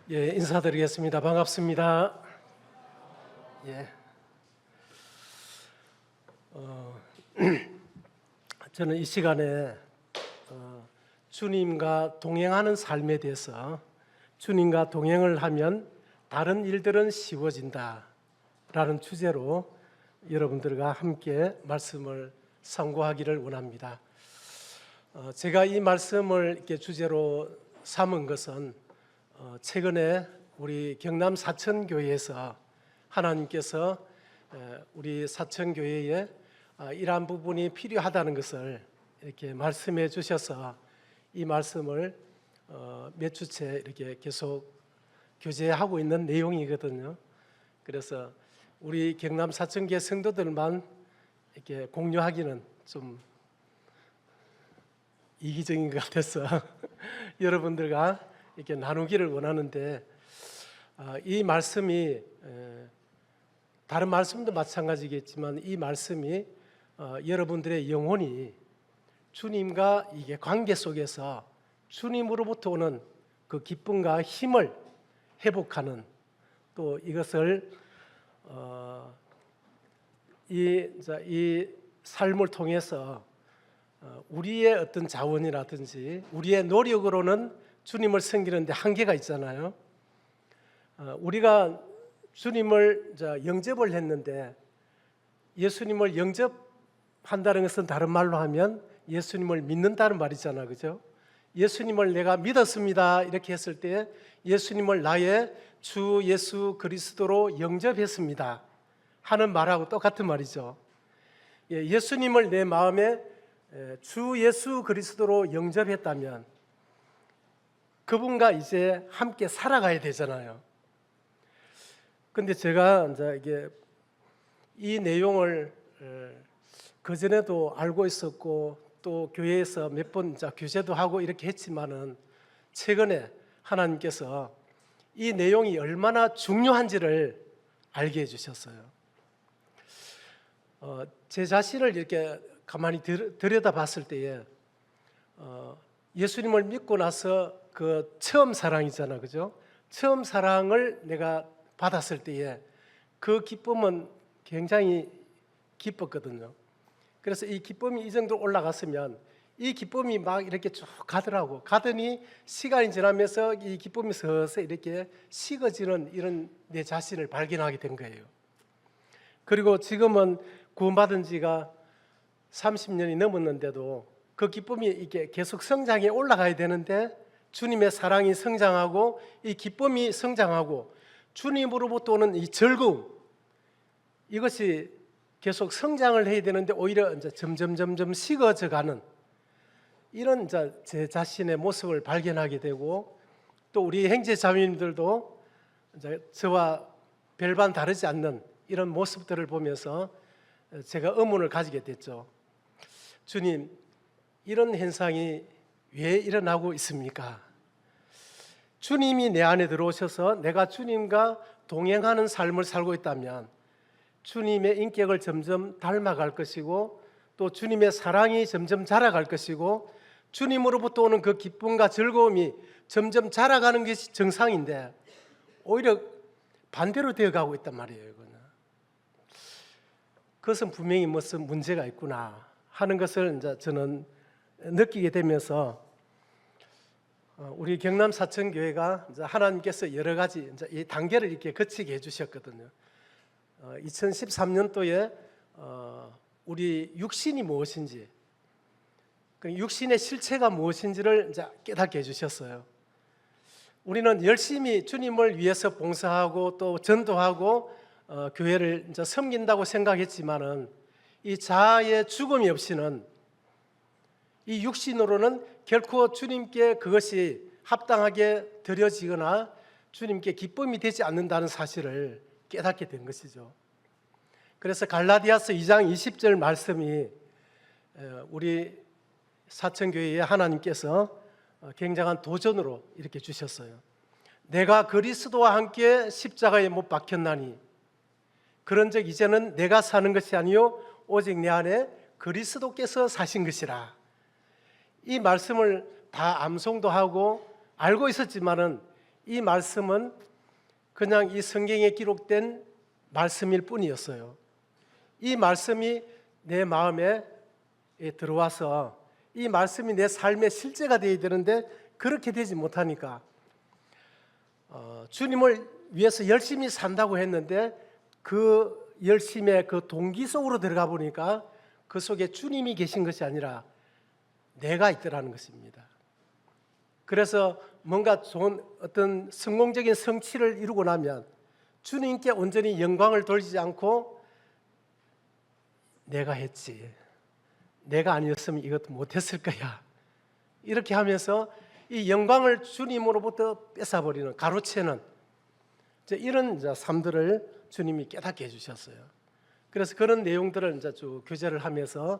예, 인사드리겠습니다. 반갑습니다. 예, 저는 이 시간에 주님과 동행하는 삶에 대해서 주님과 동행을 하면 다른 일들은 쉬워진다 라는 주제로 여러분들과 함께 말씀을 상고하기를 원합니다. 제가 이 말씀을 이렇게 주제로 삼은 것은 최근에 우리 경남 사천교회에서 하나님께서 우리 사천교회에 이러한 부분이 필요하다는 것을 이렇게 말씀해 주셔서 이 말씀을 몇 주째 이렇게 계속 교제하고 있는 내용이거든요. 그래서 우리 경남 사천교회 성도들만 이렇게 공유하기는 좀 이기적인 것 같아서 여러분들과 이렇게 나누기를 원하는데, 이 말씀이 다른 말씀도 마찬가지겠지만 이 말씀이 여러분들의 영혼이 주님과 이게 관계 속에서 주님으로부터 오는 그 기쁨과 힘을 회복하는, 또 이것을 이 삶을 통해서 우리의 어떤 자원이라든지 우리의 노력으로는 주님을 섬기는데 한계가 있잖아요. 우리가 주님을 영접을 했는데, 예수님을 영접한다는 것은 다른 말로 하면 예수님을 믿는다는 말이잖아요, 그죠? 예수님을 내가 믿었습니다 이렇게 했을 때 예수님을 나의 주 예수 그리스도로 영접했습니다 하는 말하고 똑같은 말이죠. 예수님을 내 마음에 주 예수 그리스도로 영접했다면 그분과 이제 함께 살아가야 되잖아요. 근데 제가 이제 이 내용을 그전에도 알고 있었고 또 교회에서 몇 번 교제도 하고 이렇게 했지만은 최근에 하나님께서 이 내용이 얼마나 중요한지를 알게 해주셨어요. 제 자신을 이렇게 가만히 들여다봤을 때에 예수님을 믿고 나서 그 처음 사랑이잖아, 그죠? 처음 사랑을 내가 받았을 때에 그 기쁨은 굉장히 기뻤거든요. 그래서 이 기쁨이 이 정도 올라갔으면 이 기쁨이 막 이렇게 쭉 가더라고. 가더니 시간이 지나면서 이 기쁨이 서서히 이렇게 식어지는 이런 내 자신을 발견하게 된 거예요. 그리고 지금은 구원받은 지가 30년이 넘었는데도 그 기쁨이 이게 계속 성장해 올라가야 되는데, 주님의 사랑이 성장하고 이 기쁨이 성장하고 주님으로부터 오는 이 즐거움, 이것이 계속 성장을 해야 되는데 오히려 이제 점점 식어져가는 이런 제 자신의 모습을 발견하게 되고, 또 우리 형제 자매님들도 이제 저와 별반 다르지 않는 이런 모습들을 보면서 제가 의문을 가지게 됐죠. 주님, 이런 현상이 왜 일어나고 있습니까? 주님이 내 안에 들어오셔서 내가 주님과 동행하는 삶을 살고 있다면 주님의 인격을 점점 닮아갈 것이고, 또 주님의 사랑이 점점 자라갈 것이고, 주님으로부터 오는 그 기쁨과 즐거움이 점점 자라가는 것이 정상인데 오히려 반대로 되어가고 있단 말이에요. 그것은 분명히 무슨 문제가 있구나 하는 것을 이제 저는 느끼게 되면서, 우리 경남 사천교회가 이제 하나님께서 여러 가지 이제 이 단계를 이렇게 거치게 해주셨거든요. 2013년도에 우리 육신이 무엇인지, 그 육신의 실체가 무엇인지를 이제 깨닫게 해주셨어요. 우리는 열심히 주님을 위해서 봉사하고 또 전도하고 교회를 이제 섬긴다고 생각했지만은 이 자아의 죽음이 없이는 이 육신으로는 결코 주님께 그것이 합당하게 드려지거나 주님께 기쁨이 되지 않는다는 사실을 깨닫게 된 것이죠. 그래서 갈라디아서 2장 20절 말씀이 우리 사천교회에 하나님께서 굉장한 도전으로 이렇게 주셨어요. 내가 그리스도와 함께 십자가에 못 박혔나니 그런즉 이제는 내가 사는 것이 아니요 오직 내 안에 그리스도께서 사신 것이라. 이 말씀을 다 암송도 하고 알고 있었지만은 이 말씀은 그냥 이 성경에 기록된 말씀일 뿐이었어요. 이 말씀이 내 마음에 들어와서 이 말씀이 내 삶의 실제가 되어야 되는데 그렇게 되지 못하니까 주님을 위해서 열심히 산다고 했는데 그 열심의 그 동기 속으로 들어가 보니까 그 속에 주님이 계신 것이 아니라 내가 있더라는 것입니다. 그래서 뭔가 좋은 어떤 성공적인 성취를 이루고 나면 주님께 온전히 영광을 돌리지 않고 내가 했지, 내가 아니었으면 이것도 못했을 거야, 이렇게 하면서 이 영광을 주님으로부터 뺏어버리는, 가로채는 이런 삶들을 주님이 깨닫게 해주셨어요. 그래서 그런 내용들을 이제 쭉 교제를 하면서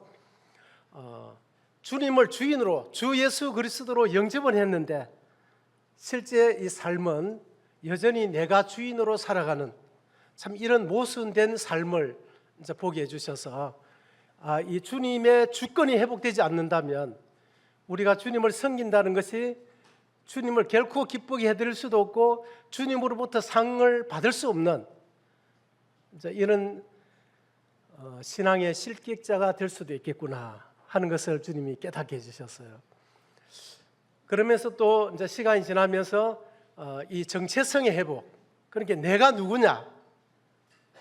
주님을 주인으로, 주 예수 그리스도로 영접은 했는데 실제 이 삶은 여전히 내가 주인으로 살아가는 참 이런 모순된 삶을 이제 보게 해주셔서 이 주님의 주권이 회복되지 않는다면 우리가 주님을 섬긴다는 것이 주님을 결코 기쁘게 해드릴 수도 없고 주님으로부터 상을 받을 수 없는 이제 이런 신앙의 실격자가 될 수도 있겠구나 하는 것을 주님이 깨닫게 해주셨어요. 그러면서 또 이제 시간이 지나면서 이 정체성의 회복, 그러니까 내가 누구냐?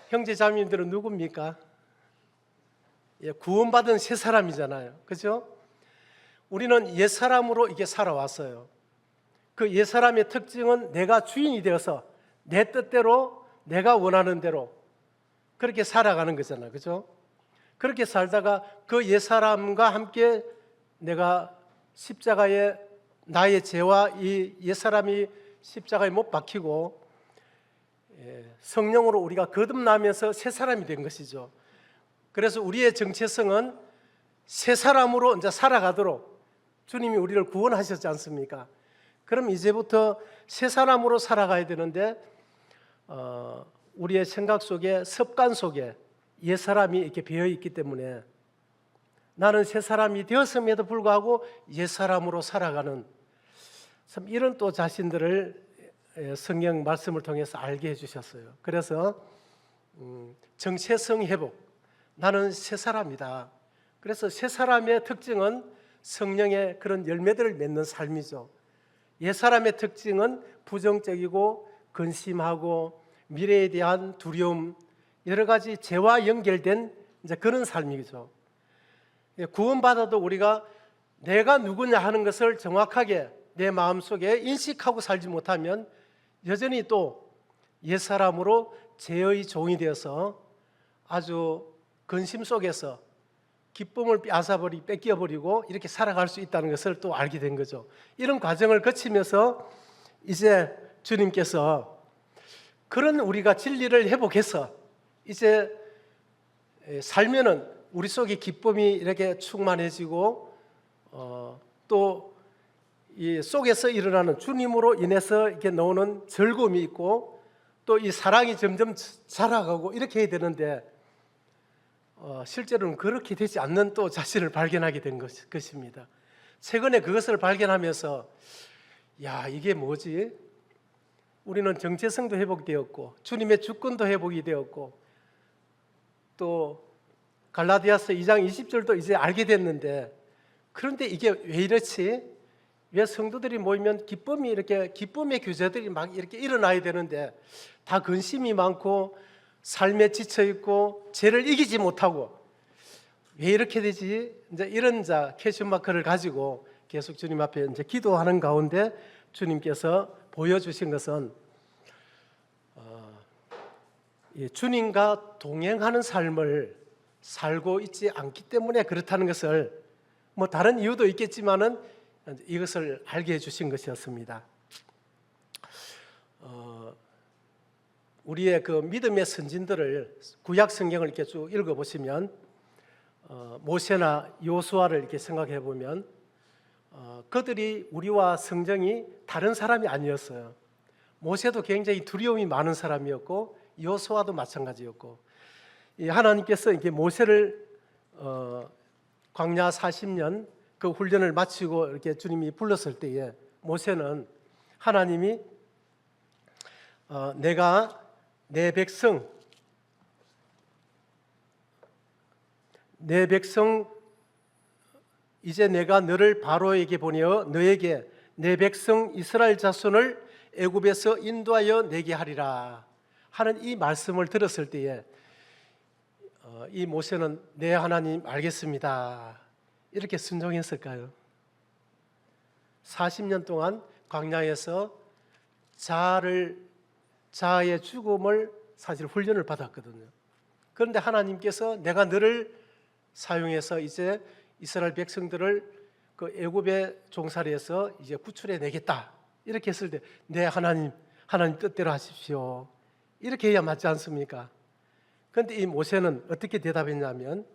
형제 자매님들은 누굽니까? 구원받은 새 사람이잖아요, 그렇죠? 우리는 옛 사람으로 이게 살아왔어요. 그 옛 사람의 특징은 내가 주인이 되어서 내 뜻대로 내가 원하는 대로 그렇게 살아가는 거잖아요, 그렇죠? 그렇게 살다가 그 옛 사람과 함께 내가 십자가에 나의 죄와 이 옛 사람이 십자가에 못 박히고 성령으로 우리가 거듭나면서 새 사람이 된 것이죠. 그래서 우리의 정체성은 새 사람으로 이제 살아가도록 주님이 우리를 구원하셨지 않습니까? 그럼 이제부터 새 사람으로 살아가야 되는데 우리의 생각 속에, 습관 속에 옛 사람이 이렇게 배어 있기 때문에 나는 새 사람이 되었음에도 불구하고 옛 사람으로 살아가는 참 이런 또 자신들을 성경 말씀을 통해서 알게 해주셨어요. 그래서 정체성 회복, 나는 새 사람이다. 그래서 새 사람의 특징은 성령의 그런 열매들을 맺는 삶이죠. 옛 사람의 특징은 부정적이고 근심하고 미래에 대한 두려움, 여러 가지 죄와 연결된 이제 그런 삶이죠. 구원받아도 우리가 내가 누구냐 하는 것을 정확하게 내 마음속에 인식하고 살지 못하면 여전히 또 옛사람으로 죄의 종이 되어서 아주 근심 속에서 기쁨을 뺏겨버리고 이렇게 살아갈 수 있다는 것을 또 알게 된 거죠. 이런 과정을 거치면서 이제 주님께서 그런 우리가 진리를 회복해서 이제 살면은 우리 속에 기쁨이 이렇게 충만해지고 또 이 속에서 일어나는 주님으로 인해서 이렇게 나오는 즐거움이 있고 또 이 사랑이 점점 자라가고 이렇게 해야 되는데 실제로는 그렇게 되지 않는 또 자신을 발견하게 된 것입니다. 최근에 그것을 발견하면서 야, 이게 뭐지? 우리는 정체성도 회복되었고 주님의 주권도 회복이 되었고 또 갈라디아서 2장 20절도 이제 알게 됐는데 그런데 이게 왜 이렇지? 왜 성도들이 모이면 기쁨의 교제들이 막 이렇게 일어나야 되는데 다 근심이 많고 삶에 지쳐 있고 죄를 이기지 못하고 왜 이렇게 되지? 이제 이런 퀘스천 마크를 가지고 계속 주님 앞에 이제 기도하는 가운데 주님께서 보여주신 것은 주님과 동행하는 삶을 살고 있지 않기 때문에 그렇다는 것을 뭐 다른 이유도 있겠지만은 이것을 알게 해주신 것이었습니다. 우리의 그 믿음의 선진들을 구약 성경을 이렇게 쭉 읽어보시면 모세나 여호수아를 이렇게 생각해 보면 그들이 우리와 성정이 다른 사람이 아니었어요. 모세도 굉장히 두려움이 많은 사람이었고 여호수아도 마찬가지였고 하나님께서 이렇게 모세를 광야 40년 그 훈련을 마치고 이렇게 주님이 불렀을 때에 모세는 하나님이 내가 내 백성 이제 내가 너를 바로에게 보내어 너에게 내 백성 이스라엘 자손을 애굽에서 인도하여 내게 하리라 하는 이 말씀을 들었을 때에 이 모세는 네 하나님 알겠습니다 이렇게 순종했을까요? 40년 동안 광야에서 자아의 죽음을 사실 훈련을 받았거든요. 그런데 하나님께서 내가 너를 사용해서 이제 이스라엘 백성들을 그 애굽의 종살이에서 이제 구출해 내겠다 이렇게 했을 때 네 하나님 뜻대로 하십시오 이렇게 해야 맞지 않습니까? 그런데 이 모세는 어떻게 대답했냐면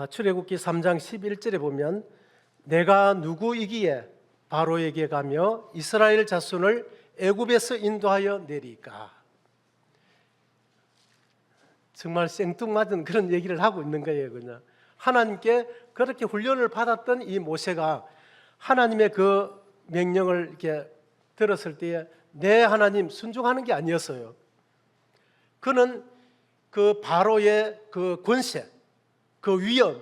출애굽기 3장 11절에 보면 내가 누구이기에 바로에게 가며 이스라엘 자손을 애굽에서 인도하여 내리까. 정말 생뚱맞은 그런 얘기를 하고 있는 거예요. 그냥 하나님께 그렇게 훈련을 받았던 이 모세가 하나님의 그 명령을 이렇게 들었을 때에 내 하나님 순종하는 게 아니었어요. 그는 그 바로의 그 권세, 그 위엄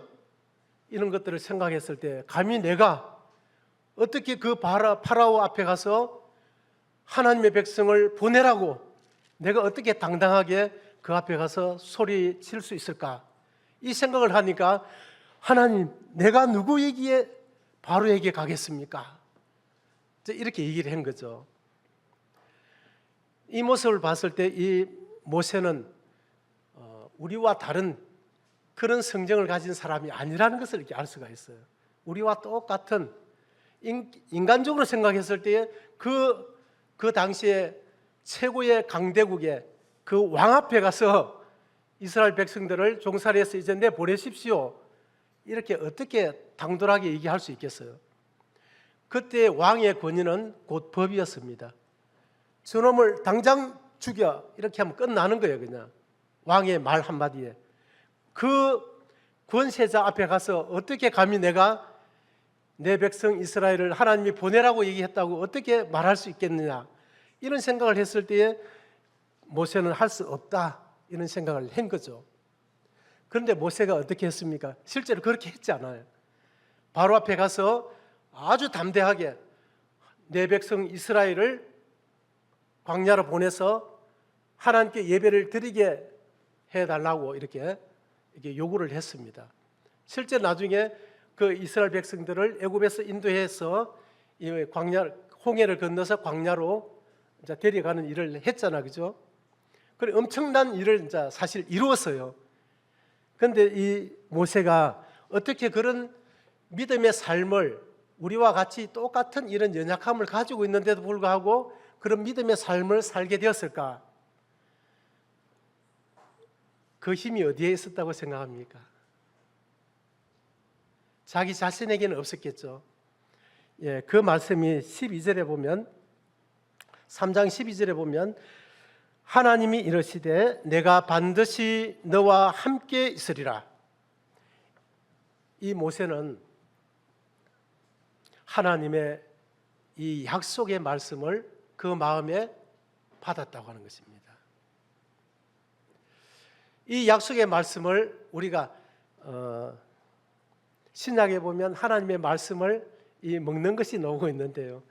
이런 것들을 생각했을 때 감히 내가 어떻게 그 파라오 앞에 가서 하나님의 백성을 보내라고 내가 어떻게 당당하게 그 앞에 가서 소리 칠 수 있을까? 이 생각을 하니까 하나님 내가 누구이기에 바로에게 가겠습니까? 이렇게 얘기를 한 거죠. 이 모습을 봤을 때 이 모세는 우리와 다른 그런 성정을 가진 사람이 아니라는 것을 이렇게 알 수가 있어요. 우리와 똑같은 인간적으로 생각했을 때에 그 당시에 최고의 강대국의 그 왕 앞에 가서 이스라엘 백성들을 종살이에서 이제 내보내십시오 이렇게 어떻게 당돌하게 얘기할 수 있겠어요? 그때 왕의 권위는 곧 법이었습니다. 저놈을 당장 죽여 이렇게 하면 끝나는 거예요. 그냥 왕의 말 한마디에. 그 권세자 앞에 가서 어떻게 감히 내가 내 백성 이스라엘을 하나님이 보내라고 얘기했다고 어떻게 말할 수 있겠느냐 이런 생각을 했을 때에 모세는 할 수 없다 이런 생각을 한 거죠. 그런데 모세가 어떻게 했습니까? 실제로 그렇게 했지 않아요. 바로 앞에 가서 아주 담대하게 내 백성 이스라엘을 광야로 보내서 하나님께 예배를 드리게 해달라고 이렇게 요구를 했습니다. 실제 나중에 그 이스라엘 백성들을 애굽에서 인도해서 이 광야 홍해를 건너서 광야로 이제 데려가는 일을 했잖아, 그죠? 그래 엄청난 일을 이제 사실 이루었어요. 그런데 이 모세가 어떻게 그런 믿음의 삶을 우리와 같이 똑같은 이런 연약함을 가지고 있는데도 불구하고 그런 믿음의 삶을 살게 되었을까? 그 힘이 어디에 있었다고 생각합니까? 자기 자신에게는 없었겠죠. 예, 그 말씀이 12절에 보면 3장 12절에 보면 하나님이 이르시되 내가 반드시 너와 함께 있으리라. 이 모세는 하나님의 이 약속의 말씀을 그 마음에 받았다고 하는 것입니다. 이 약속의 말씀을 우리가 신약에 보면 하나님의 말씀을 먹는 것이 나오고 있는데요.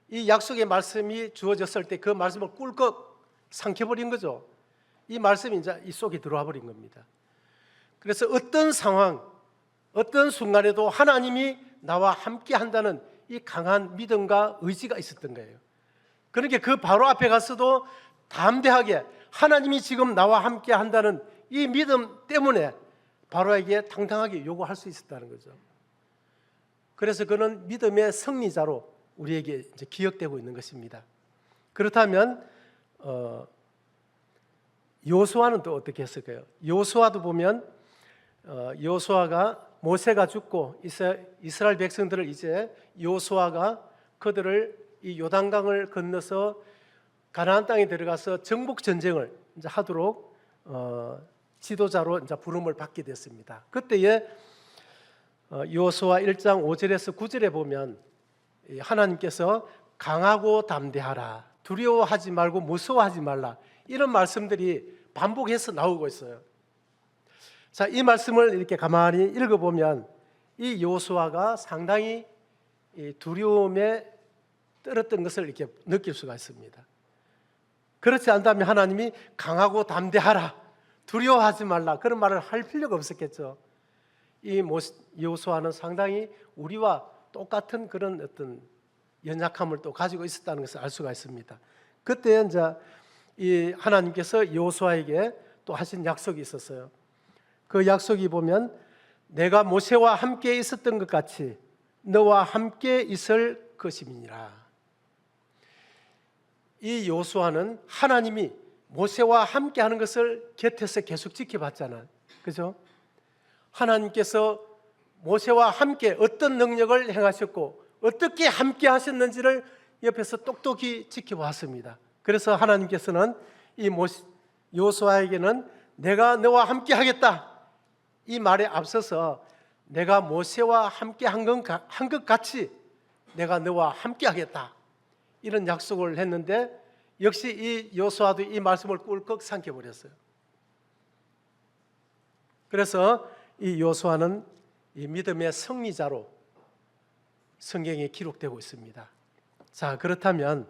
이 약속의 말씀이 주어졌을 때 그 말씀을 꿀꺽 삼켜버린 거죠. 이 말씀이 이제 이 속에 들어와 버린 겁니다. 그래서 어떤 상황, 어떤 순간에도 하나님이 나와 함께 한다는 이 강한 믿음과 의지가 있었던 거예요. 그러니까 그 바로 앞에 가서도 담대하게 하나님이 지금 나와 함께 한다는 이 믿음 때문에 바로에게 당당하게 요구할 수 있었다는 거죠. 그래서 그는 믿음의 승리자로 우리에게 이제 기억되고 있는 것입니다. 그렇다면 여호수아는 또 어떻게 했을까요? 여호수아도 보면 여호수아가 모세가 죽고 이스라엘 백성들을 이제 여호수아가 그들을 이 요단강을 건너서 가나안 땅에 들어가서 정복 전쟁을 이제 하도록 지도자로 이제 부름을 받게 됐습니다. 그때에 여호수아 1장 5절에서 9절에 보면 하나님께서 강하고 담대하라 두려워하지 말고 무서워하지 말라. 이런 말씀들이 반복해서 나오고 있어요. 자, 이 말씀을 이렇게 가만히 읽어보면 이 여호수아가 상당히 이 두려움에 떨었던 것을 이렇게 느낄 수가 있습니다. 그렇지 않다면 하나님이 강하고 담대하라, 두려워하지 말라, 그런 말을 할 필요가 없었겠죠. 이 여호수아는 상당히 우리와 똑같은 그런 어떤 연약함을 또 가지고 있었다는 것을 알 수가 있습니다. 그때 이제 이 하나님께서 여호수아에게 또 하신 약속이 있었어요. 그 약속이 보면 내가 모세와 함께 있었던 것 같이 너와 함께 있을 것임이니라. 이 여호수아는 하나님이 모세와 함께 하는 것을 곁에서 계속 지켜봤잖아요. 그죠? 하나님께서 모세와 함께 어떤 능력을 행하셨고 어떻게 함께 하셨는지를 옆에서 똑똑히 지켜봤습니다. 그래서 하나님께서는 이 여호수아에게는 내가 너와 함께 하겠다, 이 말에 앞서서 내가 모세와 함께 한 것 같이 내가 너와 함께 하겠다, 이런 약속을 했는데 역시 이 여호수아도 이 말씀을 꿀꺽 삼켜버렸어요. 그래서 이 여호수아는 이 믿음의 승리자로 성경에 기록되고 있습니다. 자, 그렇다면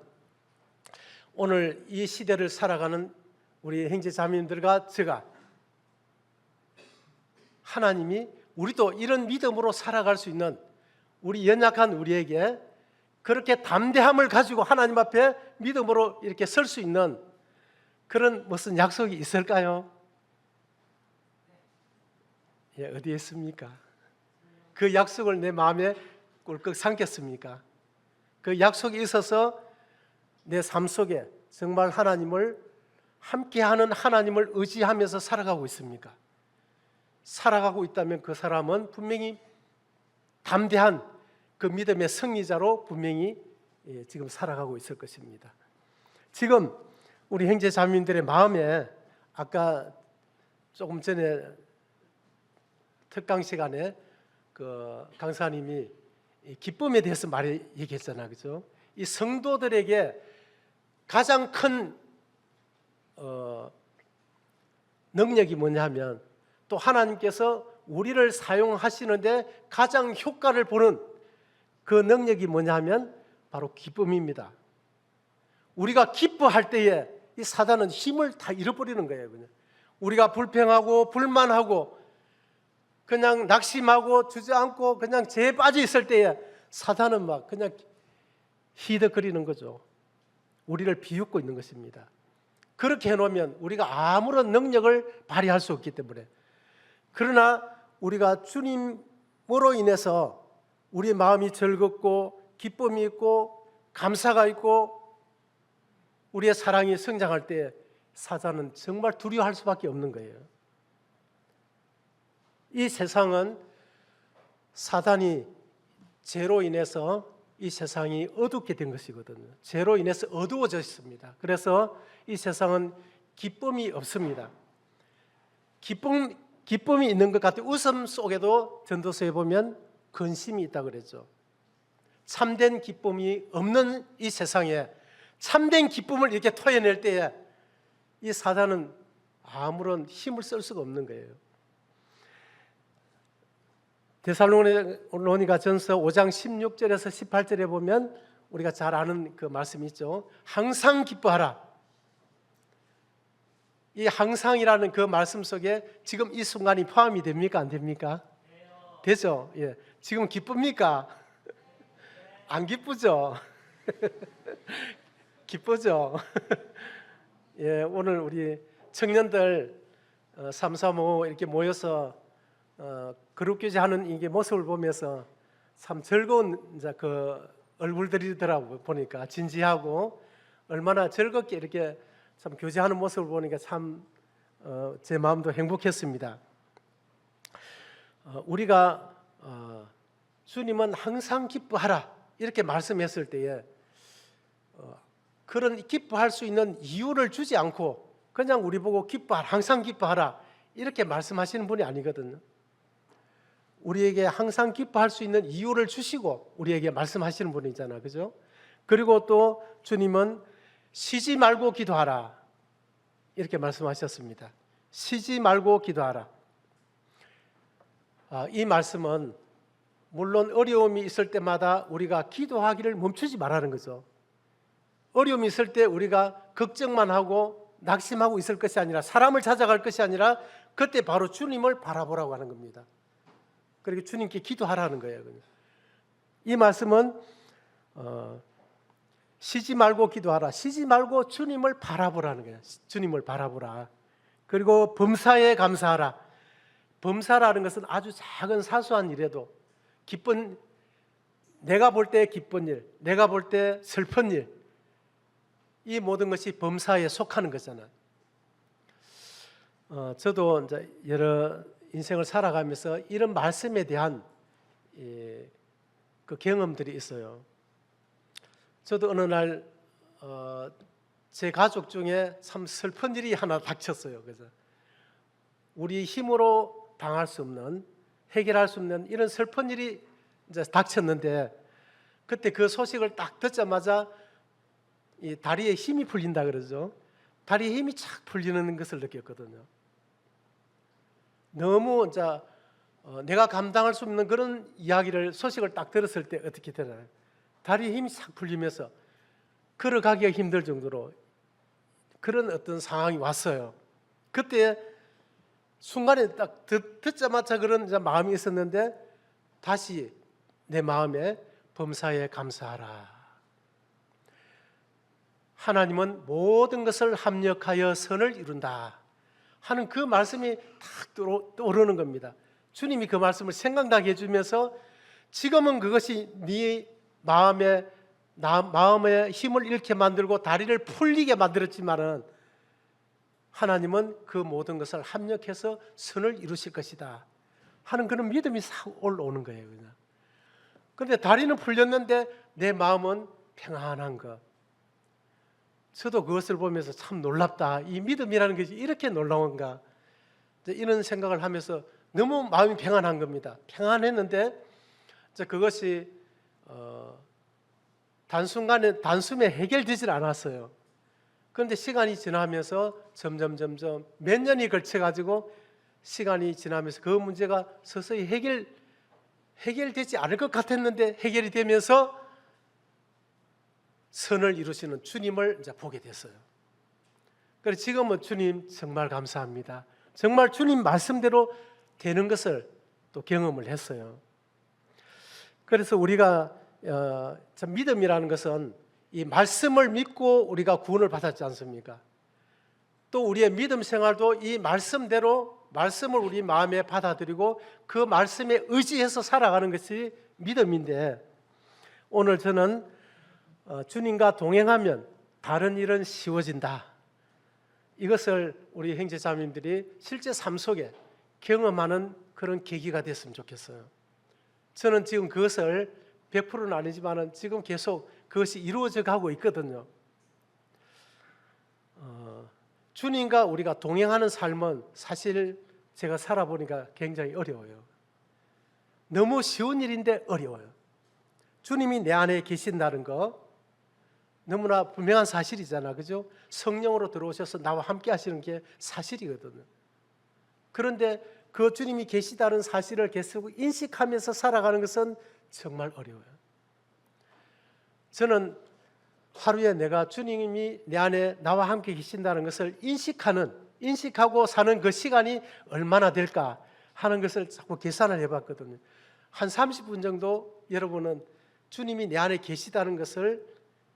오늘 이 시대를 살아가는 우리 형제자매님들과 제가 하나님이 우리도 이런 믿음으로 살아갈 수 있는 우리 연약한 우리에게 그렇게 담대함을 가지고 하나님 앞에 믿음으로 이렇게 설 수 있는 그런 무슨 약속이 있을까요? 예, 어디에 있습니까? 그 약속을 내 마음에 꿀꺽 삼켰습니까? 그 약속이 있어서 내 삶 속에 정말 하나님을 함께하는 하나님을 의지하면서 살아가고 있습니까? 살아가고 있다면 그 사람은 분명히 담대한 그 믿음의 승리자로 분명히 지금 살아가고 있을 것입니다. 지금 우리 형제 자매님들의 마음에 아까 조금 전에 특강 시간에 그 강사님이 기쁨에 대해서 얘기했잖아요, 그죠? 이 성도들에게 가장 큰 능력이 뭐냐면 또 하나님께서 우리를 사용하시는데 가장 효과를 보는 그 능력이 뭐냐면 바로 기쁨입니다. 우리가 기뻐할 때에 이 사단은 힘을 다 잃어버리는 거예요. 그냥 우리가 불평하고 불만하고 그냥 낙심하고 주저앉고 그냥 죄에 빠져 있을 때에 사단은 막 그냥 히덕거리는 거죠. 우리를 비웃고 있는 것입니다. 그렇게 해놓으면 우리가 아무런 능력을 발휘할 수 없기 때문에, 그러나 우리가 주님으로 인해서 우리 마음이 즐겁고 기쁨이 있고 감사가 있고 우리의 사랑이 성장할 때 사단은 정말 두려워할 수밖에 없는 거예요. 이 세상은 사단이 죄로 인해서 이 세상이 어둡게 된 것이거든요. 죄로 인해서 어두워져 있습니다. 그래서 이 세상은 기쁨이 없습니다. 기쁨이 있는 것 같아요. 웃음 속에도 전도서에 보면 근심이 있다고 그랬죠. 참된 기쁨이 없는 이 세상에 참된 기쁨을 이렇게 토해낼 때에 이 사단은 아무런 힘을 쓸 수가 없는 거예요. 데살로니가 전서 5장 16절에서 18절에 보면 우리가 잘 아는 그 말씀이 있죠. 항상 기뻐하라. 이 항상이라는 그 말씀 속에 지금 이 순간이 포함이 됩니까? 안 됩니까? 되죠? 예. 지금 기쁩니까? 안 기쁘죠? 기쁘죠? 예, 오늘 우리 청년들 335 이렇게 모여서 그룹교제 하는 이 모습을 보면서 참 즐거운 이제 그 얼굴들이더라고. 보니까 진지하고 얼마나 즐겁게 이렇게 참 교제하는 모습을 보니까 참 제 마음도 행복했습니다. 우리가 주님은 항상 기뻐하라 이렇게 말씀했을 때에 그런 기뻐할 수 있는 이유를 주지 않고 그냥 우리 보고 기뻐하라, 항상 기뻐하라 이렇게 말씀하시는 분이 아니거든요. 우리에게 항상 기뻐할 수 있는 이유를 주시고 우리에게 말씀하시는 분이잖아요, 그죠? 그리고 또 주님은 쉬지 말고 기도하라 이렇게 말씀하셨습니다. 쉬지 말고 기도하라. 이 말씀은 물론 어려움이 있을 때마다 우리가 기도하기를 멈추지 말라는 거죠. 어려움이 있을 때 우리가 걱정만 하고 낙심하고 있을 것이 아니라, 사람을 찾아갈 것이 아니라 그때 바로 주님을 바라보라고 하는 겁니다. 그리고 주님께 기도하라는 거예요. 이 말씀은 쉬지 말고 기도하라, 쉬지 말고 주님을 바라보라는 거예요. 주님을 바라보라. 그리고 범사에 감사하라. 범사라는 것은 아주 작은 사소한 일에도 기쁜, 내가 볼 때 기쁜 일, 내가 볼 때 슬픈 일, 이 모든 것이 범사에 속하는 거잖아요. 저도 이제 여러 인생을 살아가면서 이런 말씀에 대한 그 경험들이 있어요. 저도 어느 날 제 가족 중에 참 슬픈 일이 하나 닥쳤어요. 그래서 우리 힘으로 당할 수 없는, 해결할 수 없는 이런 슬픈 일이 이제 닥쳤는데, 그때 그 소식을 딱 듣자마자 이 다리에 힘이 풀린다 그러죠. 다리에 힘이 착 풀리는 것을 느꼈거든요. 너무 이제 내가 감당할 수 없는 그런 이야기를, 소식을 딱 들었을 때 어떻게 되나요? 다리에 힘이 착 풀리면서 걸어가기가 힘들 정도로 그런 어떤 상황이 왔어요. 그때 순간에 딱 듣자마자 그런 이제 마음이 있었는데, 다시 내 마음에 범사에 감사하라. 하나님은 모든 것을 합력하여 선을 이룬다 하는 그 말씀이 탁 떠오르는 겁니다. 주님이 그 말씀을 생각나게 해주면서, 지금은 그것이 네 마음의 힘을 잃게 만들고 다리를 풀리게 만들었지만은, 하나님은 그 모든 것을 합력해서 선을 이루실 것이다 하는 그런 믿음이 싹 올라오는 거예요. 그냥. 그런데 다리는 풀렸는데 내 마음은 평안한 것. 저도 그것을 보면서 참 놀랍다. 이 믿음이라는 것이 이렇게 놀라운가. 이런 생각을 하면서 너무 마음이 평안한 겁니다. 평안했는데 그것이 단숨에 해결되질 않았어요. 그런데 시간이 지나면서 점점 몇 년이 걸쳐가지고 시간이 지나면서 그 문제가 서서히 해결되지 않을 것 같았는데 해결이 되면서 선을 이루시는 주님을 이제 보게 됐어요. 그래서 지금은 주님 정말 감사합니다. 정말 주님 말씀대로 되는 것을 또 경험을 했어요. 그래서 우리가 참 믿음이라는 것은 이 말씀을 믿고 우리가 구원을 받았지 않습니까? 또 우리의 믿음 생활도 이 말씀대로, 말씀을 우리 마음에 받아들이고 그 말씀에 의지해서 살아가는 것이 믿음인데, 오늘 저는 주님과 동행하면 다른 일은 쉬워진다, 이것을 우리 형제자매님들이 실제 삶 속에 경험하는 그런 계기가 됐으면 좋겠어요. 저는 지금 그것을 100%는 아니지만 지금 계속 그것이 이루어져 가고 있거든요. 주님과 우리가 동행하는 삶은 사실 제가 살아보니까 굉장히 어려워요. 너무 쉬운 일인데 어려워요. 주님이 내 안에 계신다는 거 너무나 분명한 사실이잖아, 그죠? 성령으로 들어오셔서 나와 함께 하시는 게 사실이거든요. 그런데 그 주님이 계시다는 사실을 계속 인식하면서 살아가는 것은 정말 어려워요. 저는 하루에 내가 주님이 내 안에 나와 함께 계신다는 것을 인식하고 사는 그 시간이 얼마나 될까 하는 것을 자꾸 계산을 해봤거든요. 한 30분 정도 여러분은 주님이 내 안에 계시다는 것을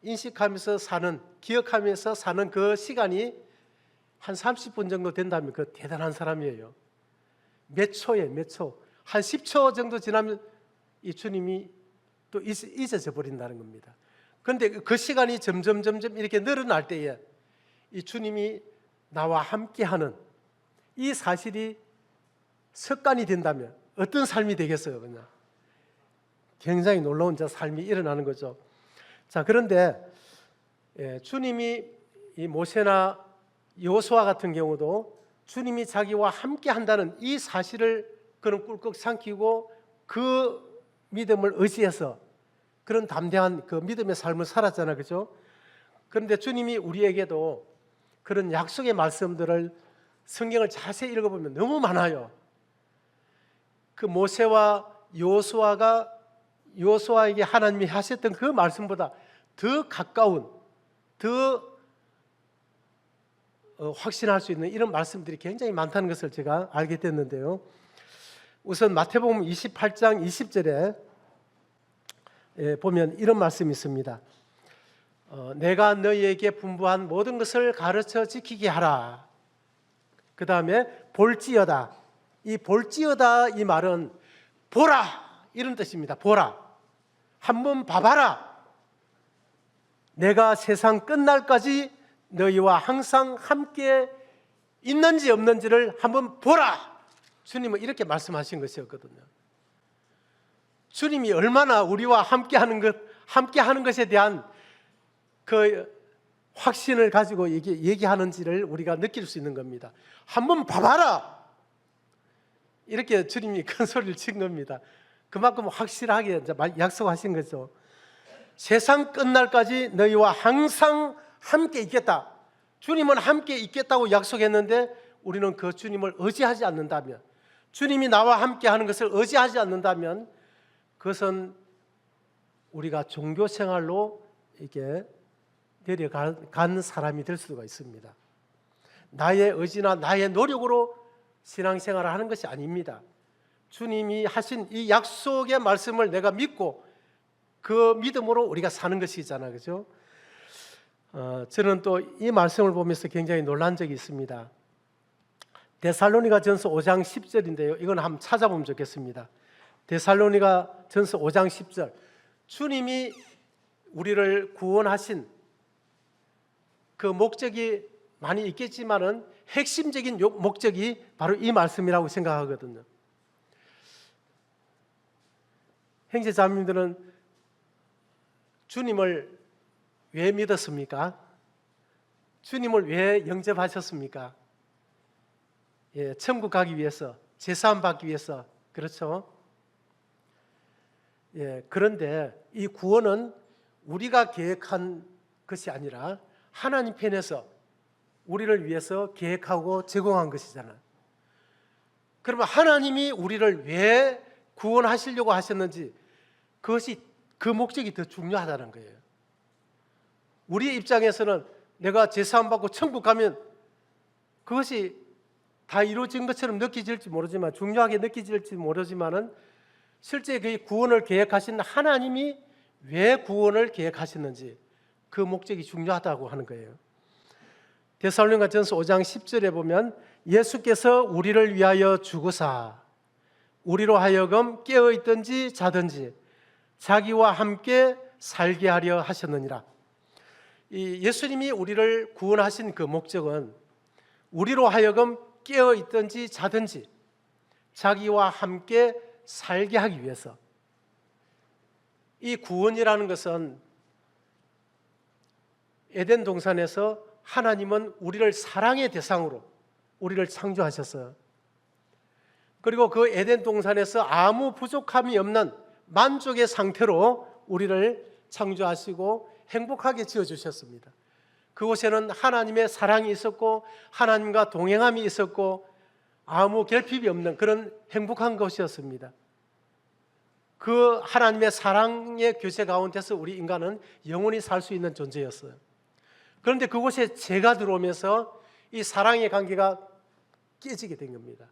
인식하면서 사는, 기억하면서 사는 그 시간이 한 30분 정도 된다면 그 대단한 사람이에요. 몇 초에 몇 초, 한 10초 정도 지나면 이 주님이 또 잊어져 버린다는 겁니다. 그런데 그 시간이 점점 이렇게 늘어날 때에 이 주님이 나와 함께하는 이 사실이 습관이 된다면 어떤 삶이 되겠어요? 그냥 굉장히 놀라운 삶이 일어나는 거죠. 자, 그런데 주님이 이 모세나 여호수아 같은 경우도 주님이 자기와 함께한다는 이 사실을 그는 꿀꺽 삼키고 그 믿음을 의지해서 그런 담대한 그 믿음의 삶을 살았잖아요, 그죠? 그런데 주님이 우리에게도 그런 약속의 말씀들을 성경을 자세히 읽어보면 너무 많아요. 그 모세와 여호수아에게 하나님이 하셨던 그 말씀보다 더 가까운, 더 확신할 수 있는 이런 말씀들이 굉장히 많다는 것을 제가 알게 됐는데요. 우선 마태복음 28장 20절에 보면 이런 말씀이 있습니다. 내가 너희에게 분부한 모든 것을 가르쳐 지키게 하라. 그 다음에 볼지어다. 이 볼지어다 이 말은 보라 이런 뜻입니다. 보라. 한번 봐봐라. 내가 세상 끝날까지 너희와 항상 함께 있는지 없는지를 한번 보라. 주님은 이렇게 말씀하신 것이었거든요. 주님이 얼마나 우리와 함께하는 것에 대한 그 확신을 가지고 얘기하는지를 우리가 느낄 수 있는 겁니다. 한번 봐봐라. 이렇게 주님이 큰 소리를 친 겁니다. 그만큼 확실하게 약속하신 거죠. 세상 끝날까지 너희와 항상 함께 있겠다. 주님은 함께 있겠다고 약속했는데 우리는 그 주님을 의지하지 않는다면, 주님이 나와 함께 하는 것을 의지하지 않는다면 그것은 우리가 종교 생활로 이렇게 내려간 사람이 될 수가 있습니다. 나의 의지나 나의 노력으로 신앙생활을 하는 것이 아닙니다. 주님이 하신 이 약속의 말씀을 내가 믿고 그 믿음으로 우리가 사는 것이잖아요. 그죠? 저는 또 이 말씀을 보면서 굉장히 놀란 적이 있습니다. 데살로니가 전서 5장 10절인데요. 이건 한번 찾아보면 좋겠습니다. 데살로니가 전서 5장 10절. 주님이 우리를 구원하신 그 목적이 많이 있겠지만은 핵심적인 목적이 바로 이 말씀이라고 생각하거든요. 형제자매님들은 주님을 왜 믿었습니까? 주님을 왜 영접하셨습니까? 천국 가기 위해서, 제사함 받기 위해서, 그렇죠? 그런데 이 구원은 우리가 계획한 것이 아니라 하나님 편에서 우리를 위해서 계획하고 제공한 것이잖아요. 그러면 하나님이 우리를 왜 구원하시려고 하셨는지 그것이 그 목적이 더 중요하다는 거예요. 우리의 입장에서는 내가 제사함 받고 천국 가면 그것이 다 이루어진 것처럼 느껴질지 모르지만, 중요하게 느껴질지 모르지만은 실제 그 구원을 계획하신 하나님이 왜 구원을 계획하셨는지 그 목적이 중요하다고 하는 거예요. 데살로니가전서 5장 10절에 보면 예수께서 우리를 위하여 죽으사 우리로 하여금 깨어 있든지 자든지 자기와 함께 살게 하려 하셨느니라. 이 예수님이 우리를 구원하신 그 목적은 우리로 하여금 깨어 있든지 자든지 자기와 함께 살게 하기 위해서. 이 구원이라는 것은 에덴 동산에서 하나님은 우리를 사랑의 대상으로 우리를 창조하셨어요. 그리고 그 에덴 동산에서 아무 부족함이 없는 만족의 상태로 우리를 창조하시고 행복하게 지어주셨습니다. 그곳에는 하나님의 사랑이 있었고 하나님과 동행함이 있었고 아무 결핍이 없는 그런 행복한 것이었습니다. 그 하나님의 사랑의 교제 가운데서 우리 인간은 영원히 살 수 있는 존재였어요. 그런데 그곳에 죄가 들어오면서 이 사랑의 관계가 깨지게 된 겁니다.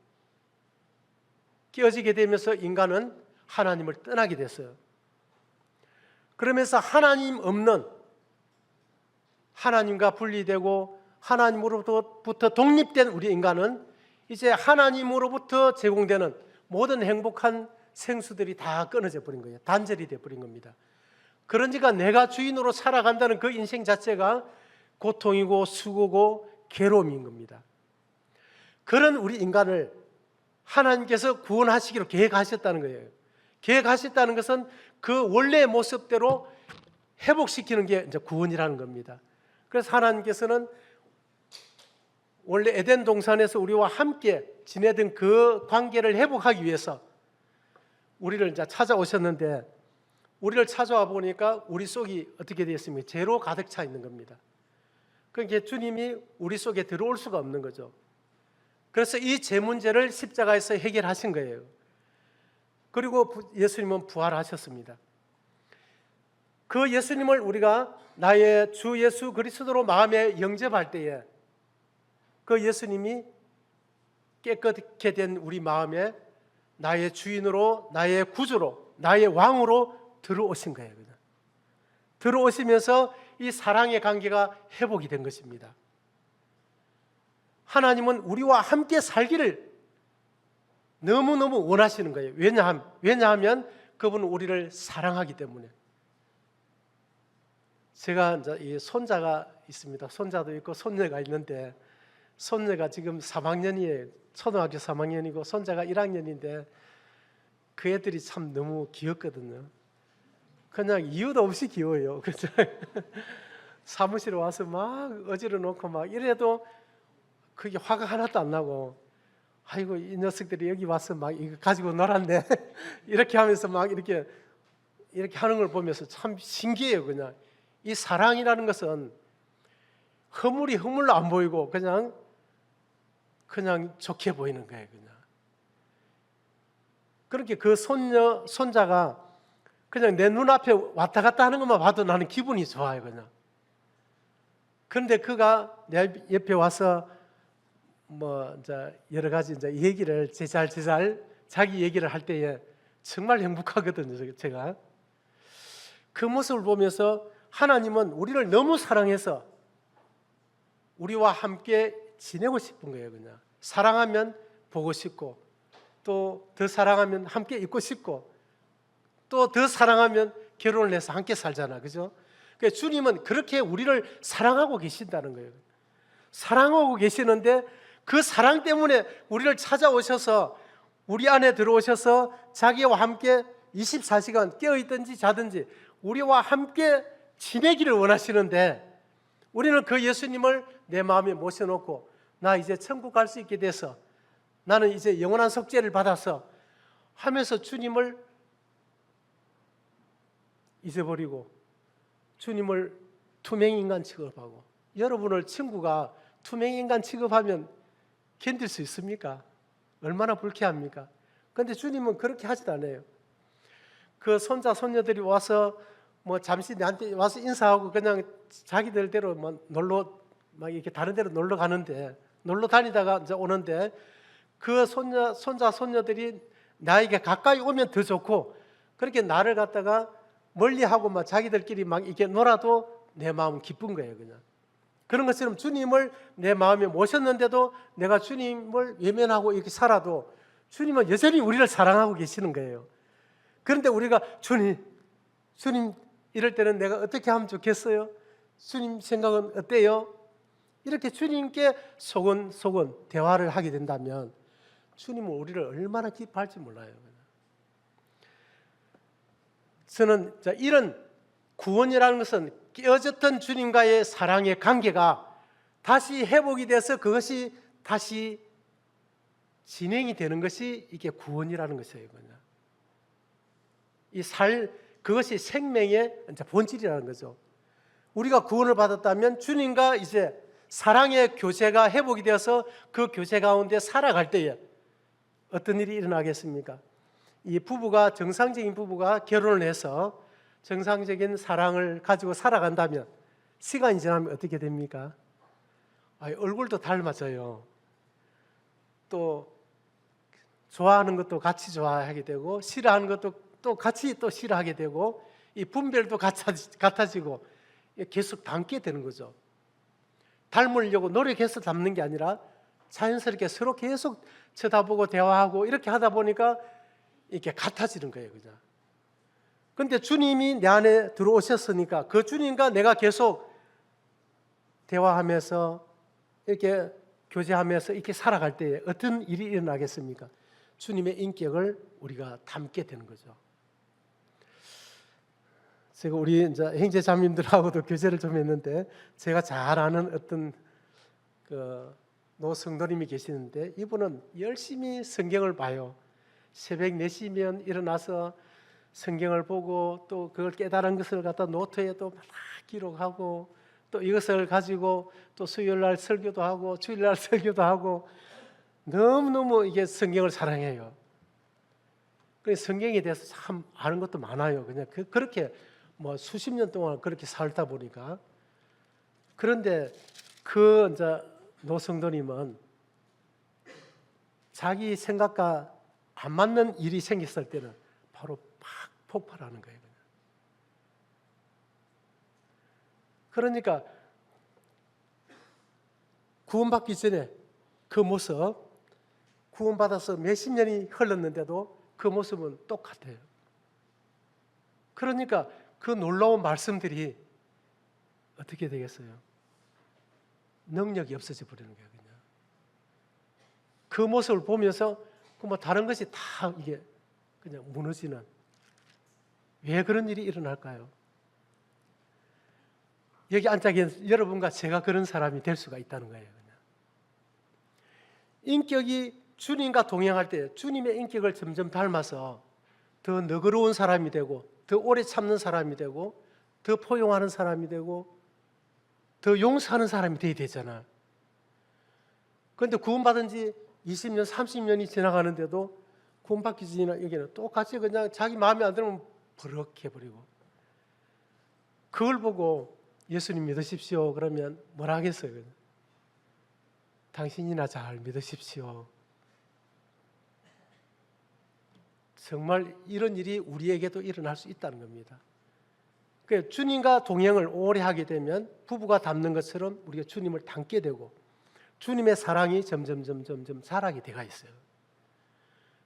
깨어지게 되면서 인간은 하나님을 떠나게 됐어요. 그러면서 하나님 없는, 하나님과 분리되고 하나님으로부터 독립된 우리 인간은 이제 하나님으로부터 제공되는 모든 행복한 생수들이 다 끊어져 버린 거예요. 단절이 돼 버린 겁니다. 그러니까 내가 주인으로 살아간다는 그 인생 자체가 고통이고 수고고 괴로움인 겁니다. 그런 우리 인간을 하나님께서 구원하시기로 계획하셨다는 거예요. 계획하셨다는 것은 그 원래의 모습대로 회복시키는 게 이제 구원이라는 겁니다. 그래서 하나님께서는 원래 에덴 동산에서 우리와 함께 지내던 그 관계를 회복하기 위해서 우리를 이제 찾아오셨는데, 우리를 찾아와 보니까 우리 속이 어떻게 되어 있습니까? 죄로 가득 차 있는 겁니다. 그러니까 주님이 우리 속에 들어올 수가 없는 거죠. 그래서 이 죄 문제를 십자가에서 해결하신 거예요. 그리고 예수님은 부활하셨습니다. 그 예수님을 우리가 나의 주 예수 그리스도로 마음에 영접할 때에 그 예수님이 깨끗게 된 우리 마음에 나의 주인으로, 나의 구주로, 나의 왕으로 들어오신 거예요. 그냥. 들어오시면서 이 사랑의 관계가 회복이 된 것입니다. 하나님은 우리와 함께 살기를 너무너무 원하시는 거예요. 왜냐하면 그분은 우리를 사랑하기 때문에. 제가 이제 이 손자가 있습니다. 손자도 있고 손녀가 있는데 손녀가 지금 3학년이에요. 초등학교 3학년이고 손자가 1학년인데 그 애들이 참 너무 귀엽거든요. 그냥 이유도 없이 귀여워요. 그죠? 사무실에 와서 막 어지러 놓고 막 이래도 그게 화가 하나도 안 나고, 아이고 이 녀석들이 여기 와서 막 이거 가지고 놀았네 이렇게 하면서 막 이렇게 하는 걸 보면서 참 신기해요. 그냥 이 사랑이라는 것은 허물로 안 보이고 그냥 좋게 보이는 거예요. 그냥 그렇게 그 손자가 그냥 내 눈앞에 왔다 갔다 하는 것만 봐도 나는 기분이 좋아요. 그냥. 그런데 그가 내 옆에 와서 뭐 이제 여러 가지 이제 얘기를 제잘 자기 얘기를 할 때에 정말 행복하거든요. 제가 그 모습을 보면서 하나님은 우리를 너무 사랑해서 우리와 함께 지내고 싶은 거예요. 그냥 사랑하면 보고 싶고, 또 더 사랑하면 함께 있고 싶고, 또 더 사랑하면 결혼을 해서 함께 살잖아. 그죠? 그러니까 주님은 그렇게 우리를 사랑하고 계신다는 거예요. 사랑하고 계시는데 그 사랑 때문에 우리를 찾아오셔서 우리 안에 들어오셔서 자기와 함께 24시간 깨어있든지 자든지 우리와 함께 지내기를 원하시는데, 우리는 그 예수님을 내 마음에 모셔놓고 나 이제 천국 갈 수 있게 돼서 나는 이제 영원한 속죄를 받아서 하면서 주님을 잊어버리고 주님을 투명인간 취급하고, 여러분을 친구가 투명인간 취급하면 견딜 수 있습니까? 얼마나 불쾌합니까? 그런데 주님은 그렇게 하지도 않아요. 그 손자 손녀들이 와서 뭐 잠시 나한테 와서 인사하고 그냥 자기들대로 뭐 놀러 막 이렇게 다른 데로 놀러 가는데, 놀러 다니다가 이제 오는데 그 손자 손녀들이 나에게 가까이 오면 더 좋고, 그렇게 나를 갖다가 멀리하고 막 자기들끼리 막 이렇게 놀아도 내 마음은 기쁜 거예요. 그냥 그런 것처럼 주님을 내 마음에 모셨는데도 내가 주님을 외면하고 이렇게 살아도 주님은 여전히 우리를 사랑하고 계시는 거예요. 그런데 우리가 주님 이럴 때는 내가 어떻게 하면 좋겠어요? 주님 생각은 어때요? 이렇게 주님께 소곤소곤 대화를 하게 된다면 주님은 우리를 얼마나 기뻐할지 몰라요. 저는 이런 구원이라는 것은 깨어졌던 주님과의 사랑의 관계가 다시 회복이 돼서 그것이 다시 진행이 되는 것이 이게 구원이라는 것이에요. 그것이 생명의 본질이라는 거죠. 우리가 구원을 받았다면 주님과 이제 사랑의 교제가 회복이 되어서 그 교제 가운데 살아갈 때에 어떤 일이 일어나겠습니까? 이 부부가, 정상적인 부부가 결혼을 해서 정상적인 사랑을 가지고 살아간다면 시간이 지나면 어떻게 됩니까? 얼굴도 닮아져요. 또 좋아하는 것도 같이 좋아하게 되고, 싫어하는 것도 또 같이 또 싫어하게 되고, 이 분별도 같아지고 계속 닮게 되는 거죠. 닮으려고 노력해서 닮는 게 아니라 자연스럽게 서로 계속 쳐다보고 대화하고 이렇게 하다 보니까 이렇게 같아지는 거예요. 그죠? 그런데 주님이 내 안에 들어오셨으니까 그 주님과 내가 계속 대화하면서 이렇게 교제하면서 이렇게 살아갈 때에 어떤 일이 일어나겠습니까? 주님의 인격을 우리가 담게 되는 거죠. 제가 우리 이제 형제자매님들하고도 교제를 좀 했는데, 제가 잘 아는 어떤 그 노성도님이 계시는데, 이분은 열심히 성경을 봐요. 새벽 4시면 일어나서 성경을 보고 또 그걸 깨달은 것을 갖다 노트에 또 막 기록하고 또 이것을 가지고 또 수요일 날 설교도 하고 주일 날 설교도 하고 너무너무 이게 성경을 사랑해요. 그래서 성경에 대해서 참 아는 것도 많아요. 그냥 그렇게 뭐 수십 년 동안 그렇게 살다 보니까. 그런데 그 이제 노성도님은 자기 생각과 안 맞는 일이 생겼을 때는 바로 팍 폭발하는 거예요. 그러니까 구원받기 전에 그 모습, 구원받아서 몇십 년이 흘렀는데도 그 모습은 똑같아요. 그러니까 그 놀라운 말씀들이 어떻게 되겠어요? 능력이 없어져 버리는 거예요. 그냥 그 모습을 보면서 뭐 다른 것이 다 이게 그냥 무너지는. 왜 그런 일이 일어날까요? 여기 앉아 계신 여러분과 제가 그런 사람이 될 수가 있다는 거예요. 그냥. 인격이 주님과 동행할 때 주님의 인격을 점점 닮아서 더 너그러운 사람이 되고 더 오래 참는 사람이 되고 더 포용하는 사람이 되고 더 용서하는 사람이 돼야 되잖아. 그런데 구원받은 지 20년, 30년이 지나가는데도 구원받기 전이나 여기는 똑같이 그냥 자기 마음에 안 들면 버럭 해버리고, 그걸 보고 예수님 믿으십시오 그러면 뭐라 하겠어요? 당신이나 잘 믿으십시오. 정말 이런 일이 우리에게도 일어날 수 있다는 겁니다. 그러니까 주님과 동행을 오래 하게 되면 부부가 닮는 것처럼 우리가 주님을 닮게 되고 주님의 사랑이 점점 자라게 되어 있어요.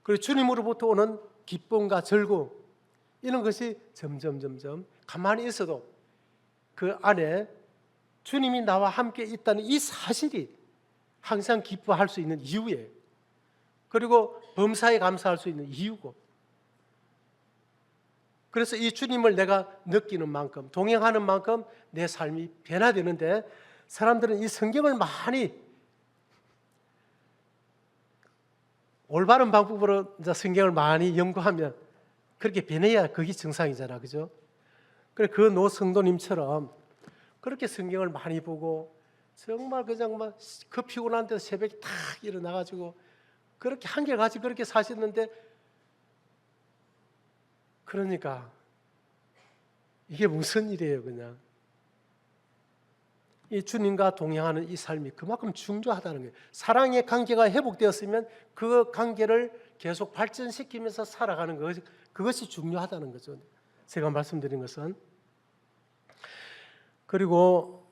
그리고 주님으로부터 오는 기쁨과 즐거움, 이런 것이 점점 가만히 있어도 그 안에 주님이 나와 함께 있다는 이 사실이 항상 기뻐할 수 있는 이유예요. 그리고 범사에 감사할 수 있는 이유고, 그래서 이 주님을 내가 느끼는 만큼, 동행하는 만큼 내 삶이 변화되는데, 사람들은 이 성경을 많이 올바른 방법으로 이제 성경을 많이 연구하면 그렇게 변해야 그게 정상이잖아, 그죠? 그래, 그 노성도님처럼 그렇게 성경을 많이 보고 정말 그냥 막 그 피곤한 데서 새벽에 탁 일어나가지고 그렇게 한결같이 그렇게 사셨는데, 그러니까 이게 무슨 일이에요? 그냥 이 주님과 동행하는 이 삶이 그만큼 중요하다는 거예요. 사랑의 관계가 회복되었으면 그 관계를 계속 발전시키면서 살아가는 그것이 중요하다는 거죠. 제가 말씀드린 것은. 그리고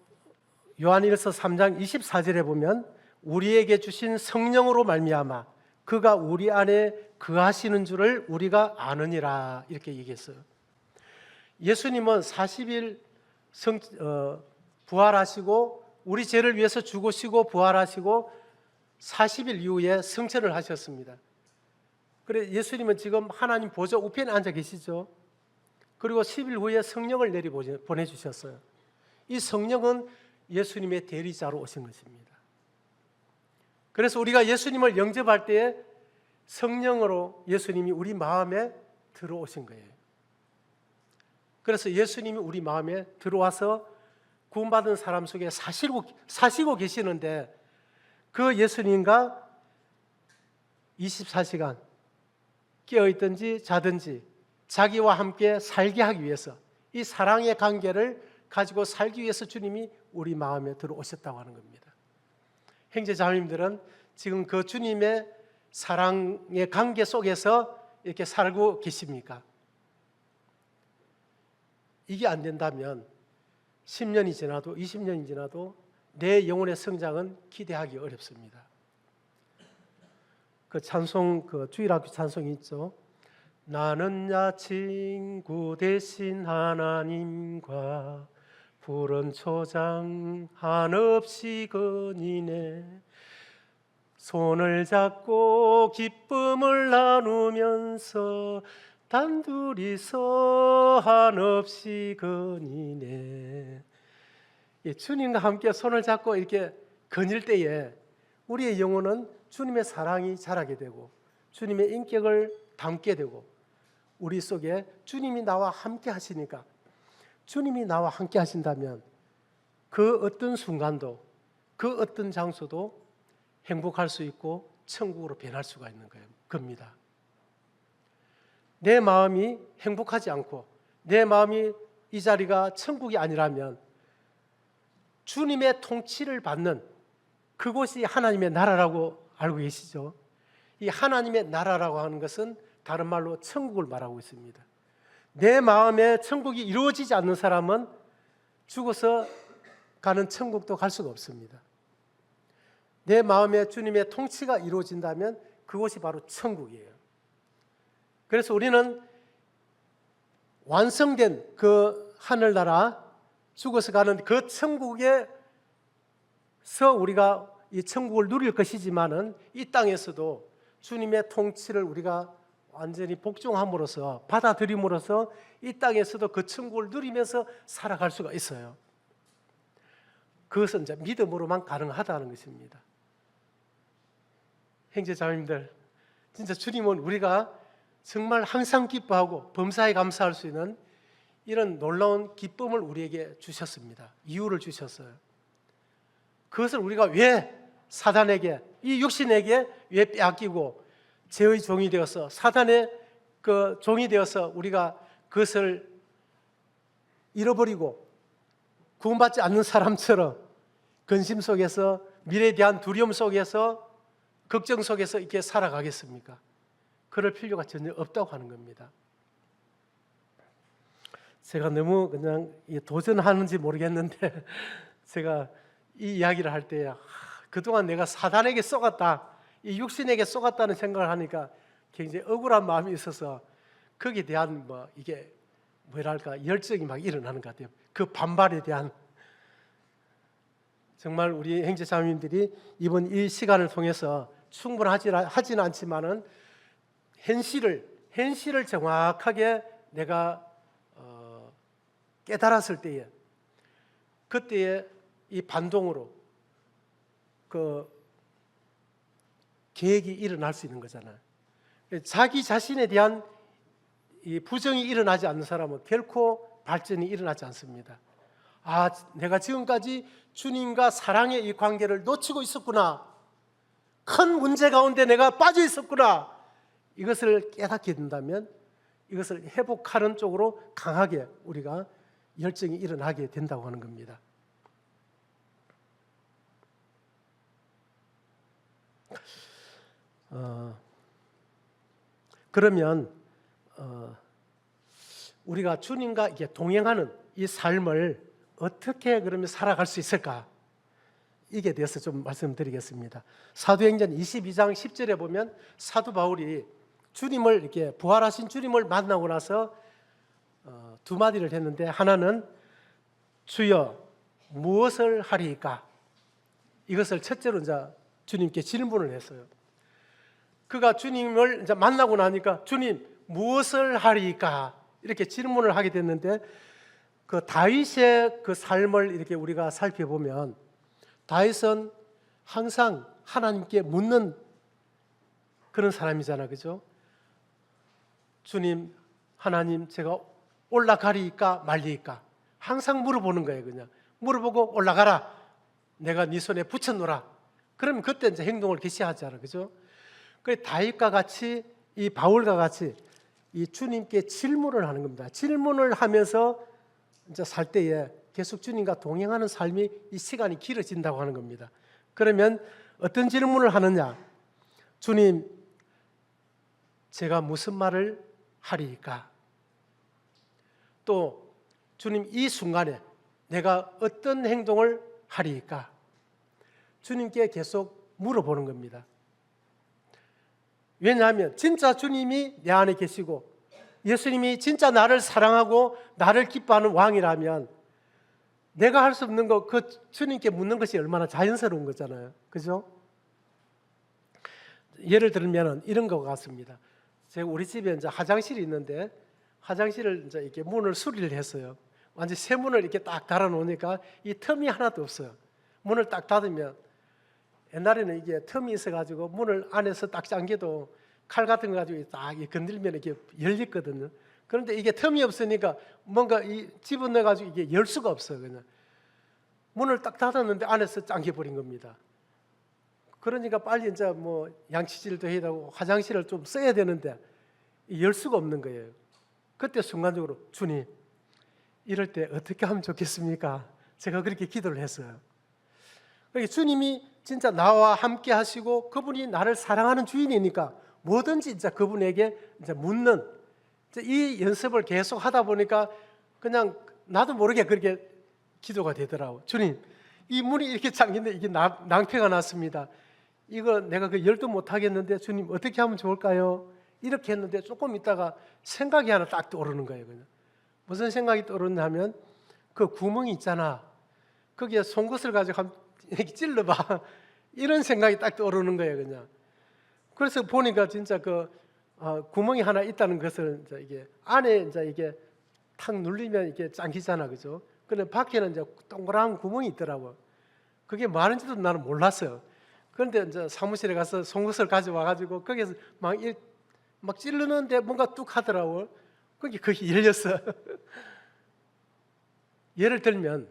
요한일서 3장 24절에 보면 우리에게 주신 성령으로 말미암아 그가 우리 안에 거하시는 줄을 우리가 아느니라, 이렇게 얘기했어요. 예수님은 40일 부활하시고 우리 죄를 위해서 죽으시고 부활하시고 40일 이후에 승천을 하셨습니다. 그래, 예수님은 지금 하나님 보좌 우편에 앉아 계시죠. 그리고 10일 후에 성령을 내리 보내주셨어요. 이 성령은 예수님의 대리자로 오신 것입니다. 그래서 우리가 예수님을 영접할 때에 성령으로 예수님이 우리 마음에 들어오신 거예요. 그래서 예수님이 우리 마음에 들어와서 구원받은 사람 속에 사시고 계시는데, 그 예수님과 24시간 깨어있든지 자든지 자기와 함께 살게 하기 위해서, 이 사랑의 관계를 가지고 살기 위해서 주님이 우리 마음에 들어오셨다고 하는 겁니다. 형제자매님들은 지금 그 주님의 사랑의 관계 속에서 이렇게 살고 계십니까? 이게 안 된다면 10년이 지나도 20년이 지나도 내 영혼의 성장은 기대하기 어렵습니다. 그 찬송, 그 주일학교 찬송이 있죠. 나는 야 친구 대신 하나님과 푸른 초장 한없이 거니네, 손을 잡고 기쁨을 나누면서 단둘이서 한없이 거니네. 주님과 함께 손을 잡고 이렇게 거닐 때에 우리의 영혼은 주님의 사랑이 자라게 되고 주님의 인격을 담게 되고, 우리 속에 주님이 나와 함께 하시니까, 주님이 나와 함께 하신다면 그 어떤 순간도, 그 어떤 장소도 행복할 수 있고 천국으로 변할 수가 있는 겁니다. 내 마음이 행복하지 않고 내 마음이 이 자리가 천국이 아니라면 주님의 통치를 받는 그곳이 하나님의 나라라고 알고 계시죠? 이 하나님의 나라라고 하는 것은 다른 말로 천국을 말하고 있습니다. 내 마음에 천국이 이루어지지 않는 사람은 죽어서 가는 천국도 갈 수가 없습니다. 내 마음에 주님의 통치가 이루어진다면 그곳이 바로 천국이에요. 그래서 우리는 완성된 그 하늘나라, 죽어서 가는 그 천국에서 우리가 이 천국을 누릴 것이지만은 이 땅에서도 주님의 통치를 우리가 완전히 복종함으로써, 받아들임으로써 이 땅에서도 그 천국을 누리면서 살아갈 수가 있어요. 그것은 이제 믿음으로만 가능하다는 것입니다. 형제자매님들, 진짜 주님은 우리가 정말 항상 기뻐하고 범사에 감사할 수 있는 이런 놀라운 기쁨을 우리에게 주셨습니다. 이유를 주셨어요. 그것을 우리가 왜 사단에게, 이 육신에게 왜 빼앗기고 죄의 종이 되어서, 사단의 그 종이 되어서 우리가 그것을 잃어버리고 구원받지 않는 사람처럼 근심 속에서, 미래에 대한 두려움 속에서, 걱정 속에서 이렇게 살아가겠습니까? 그럴 필요가 전혀 없다고 하는 겁니다. 제가 너무 그냥 도전하는지 모르겠는데 제가 이 이야기를 할 때 그동안 내가 사단에게 속았다, 이 육신에게 속았다는 생각을 하니까 굉장히 억울한 마음이 있어서 거기에 대한 이게 뭐랄까 열정이 막 일어나는 것 같아요. 그 반발에 대한. 정말 우리 형제자매님들이 이번 이 시간을 통해서 충분하지는 않지만은 현실을 정확하게 내가 깨달았을 때에, 그때에 이 반동으로 그 계획이 일어날 수 있는 거잖아요. 자기 자신에 대한 이 부정이 일어나지 않는 사람은 결코 발전이 일어나지 않습니다. 아, 내가 지금까지 주님과 사랑의 이 관계를 놓치고 있었구나, 큰 문제 가운데 내가 빠져 있었구나, 이것을 깨닫게 된다면 이것을 회복하는 쪽으로 강하게 우리가 열정이 일어나게 된다고 하는 겁니다. 그러면 우리가 주님과 이게 동행하는 이 삶을 어떻게 그러면 살아갈 수 있을까? 이게 대해서 좀 말씀드리겠습니다. 사도행전 22장 10절에 보면 사도 바울이 주님을 이렇게 부활하신 주님을 만나고 나서 두 마디를 했는데, 하나는 주여 무엇을 하리이까? 이것을 첫째로 이제 주님께 질문을 했어요. 그가 주님을 이제 만나고 나니까 주님 무엇을 하리이까? 이렇게 질문을 하게 됐는데, 그 다윗의 그 삶을 이렇게 우리가 살펴보면 다윗은 항상 하나님께 묻는 그런 사람이잖아, 그죠? 주님, 하나님, 제가 올라가리이까 말리이까? 항상 물어보는 거예요. 그냥 물어보고 올라가라, 내가 네 손에 붙여놓으라. 그러면 그때 이제 행동을 개시하잖아, 그죠? 그래 다윗과 같이, 이 바울과 같이 이 주님께 질문을 하는 겁니다. 질문을 하면서 이제 살 때에 계속 주님과 동행하는 삶이, 이 시간이 길어진다고 하는 겁니다. 그러면 어떤 질문을 하느냐? 주님, 제가 무슨 말을 하리이까? 또 주님, 이 순간에 내가 어떤 행동을 하리이까? 주님께 계속 물어보는 겁니다. 왜냐하면 진짜 주님이 내 안에 계시고 예수님이 진짜 나를 사랑하고 나를 기뻐하는 왕이라면 내가 할 수 없는 거, 그 주님께 묻는 것이 얼마나 자연스러운 거잖아요, 그죠? 예를 들면 이런 것 같습니다. 제가 우리 집에 이제 화장실이 있는데, 화장실을 이제 이렇게 문을 수리를 했어요. 완전 새 문을 이렇게 딱 달아놓으니까 이 틈이 하나도 없어요. 문을 딱 닫으면, 옛날에는 이게 틈이 있어가지고 문을 안에서 딱 잠겨도 칼 같은 거 가지고 딱 건들면 이렇게 열리거든요. 그런데 이게 틈이 없으니까 뭔가 이 집어넣어가지고 이게 열 수가 없어요. 그냥 문을 딱 닫았는데 안에서 잠겨버린 겁니다. 그러니까 빨리 이제 뭐 양치질도 해야 되고 화장실을 좀 써야 되는데 열 수가 없는 거예요. 그때 순간적으로 주님, 이럴 때 어떻게 하면 좋겠습니까? 제가 그렇게 기도를 했어요. 그러니까 주님이 진짜 나와 함께 하시고 그분이 나를 사랑하는 주인이니까 뭐든지 이제 그분에게 이제 묻는 이 연습을 계속 하다 보니까 그냥 나도 모르게 그렇게 기도가 되더라고. 주님, 이 문이 이렇게 잠긴데 이게 낭패가 났습니다. 이거 내가 그 열도 못 하겠는데 주님 어떻게 하면 좋을까요? 이렇게 했는데 조금 있다가 생각이 하나 딱 떠오르는 거예요. 그냥 무슨 생각이 떠오르냐면 그 구멍이 있잖아. 거기에 송곳을 가지고 이렇게 찔러봐. 이런 생각이 딱 떠오르는 거예요. 그냥. 그래서 보니까 진짜 그 구멍이 하나 있다는 것을 이제 이게 안에 이제 이게 탁 눌리면 이게 잠기잖아, 그죠? 근데 밖에는 이제 동그란 구멍이 있더라고. 그게 뭐 하는지도 나는 몰랐어요. 그런데 이제 사무실에 가서 송곳을 가져와 가지고 거기서 막 찌르는데 뭔가 뚝 하더라고. 거기 열렸어. 예를 들면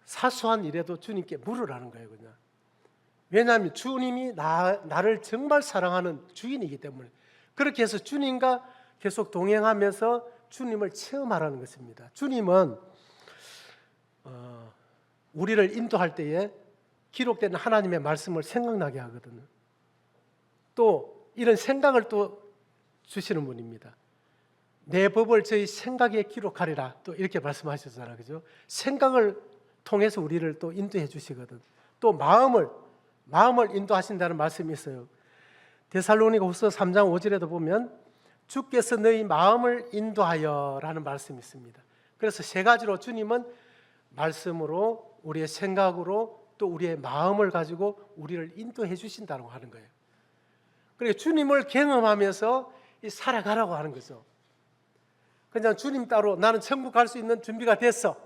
사소한 일에도 주님께 물으라는 거예요, 그냥. 왜냐하면 주님이 나를 정말 사랑하는 주인이기 때문에 그렇게 해서 주님과 계속 동행하면서 주님을 체험하라는 것입니다. 주님은 우리를 인도할 때에 기록된 하나님의 말씀을 생각나게 하거든요. 또 이런 생각을 또 주시는 분입니다. 내 법을 저희 생각에 기록하리라 또 이렇게 말씀하셨잖아요, 그죠? 생각을 통해서 우리를 또 인도해 주시거든. 또 마음을 인도하신다는 말씀이 있어요. 데살로니가후서 3장 5절에도 보면 주께서 너희 마음을 인도하여라는 말씀이 있습니다. 그래서 세 가지로 주님은 말씀으로, 우리의 생각으로, 또 우리의 마음을 가지고 우리를 인도해 주신다고 하는 거예요. 그러니까 주님을 경험하면서 살아가라고 하는 거죠. 그냥 주님 따로 나는 천국 갈 수 있는 준비가 됐어.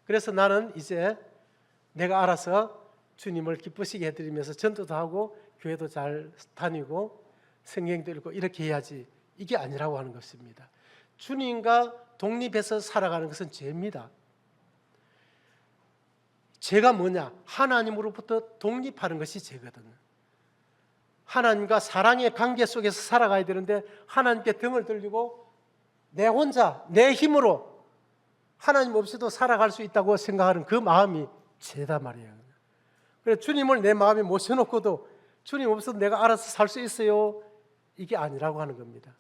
그래서 나는 이제 내가 알아서 주님을 기쁘시게 해드리면서 전도도 하고 교회도 잘 다니고 성경도 읽고 이렇게 해야지, 이게 아니라고 하는 것입니다. 주님과 독립해서 살아가는 것은 죄입니다. 죄가 뭐냐? 하나님으로부터 독립하는 것이 죄거든요. 하나님과 사랑의 관계 속에서 살아가야 되는데 하나님께 등을 돌리고 내 혼자 내 힘으로 하나님 없이도 살아갈 수 있다고 생각하는 그 마음이 죄다 말이에요. 그래서 주님을 내 마음에 모셔놓고도 주님 없어도 내가 알아서 살 수 있어요, 이게 아니라고 하는 겁니다.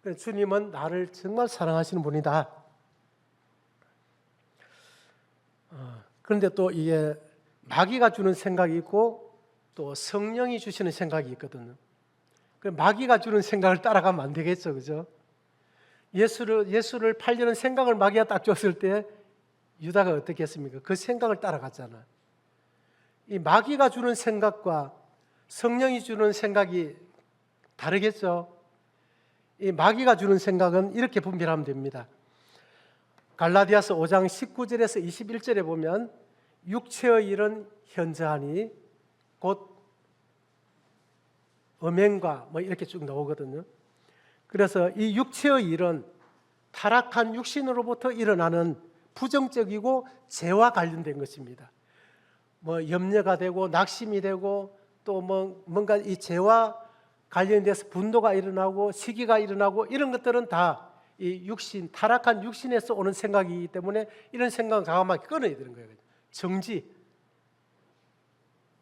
그래서 주님은 나를 정말 사랑하시는 분이다. 그런데 또 이게 마귀가 주는 생각이 있고 또 성령이 주시는 생각이 있거든요. 마귀가 주는 생각을 따라가면 안 되겠죠, 그죠? 예수를 팔려는 생각을 마귀가 딱 줬을 때 유다가 어떻게 했습니까? 그 생각을 따라갔잖아. 이 마귀가 주는 생각과 성령이 주는 생각이 다르겠죠? 이 마귀가 주는 생각은 이렇게 분별하면 됩니다. 갈라디아서 5장 19절에서 21절에 보면 육체의 일은 현저하니 곧 음행과 뭐 이렇게 쭉 나오거든요. 그래서 이 육체의 일은 타락한 육신으로부터 일어나는 부정적이고 죄와 관련된 것입니다. 뭐 염려가 되고 낙심이 되고 또 뭐 뭔가 이 죄와 관련돼서 분노가 일어나고 시기가 일어나고 이런 것들은 다 이 육신, 타락한 육신에서 오는 생각이기 때문에 이런 생각은 과감하게 끊어야 되는 거예요. 정지.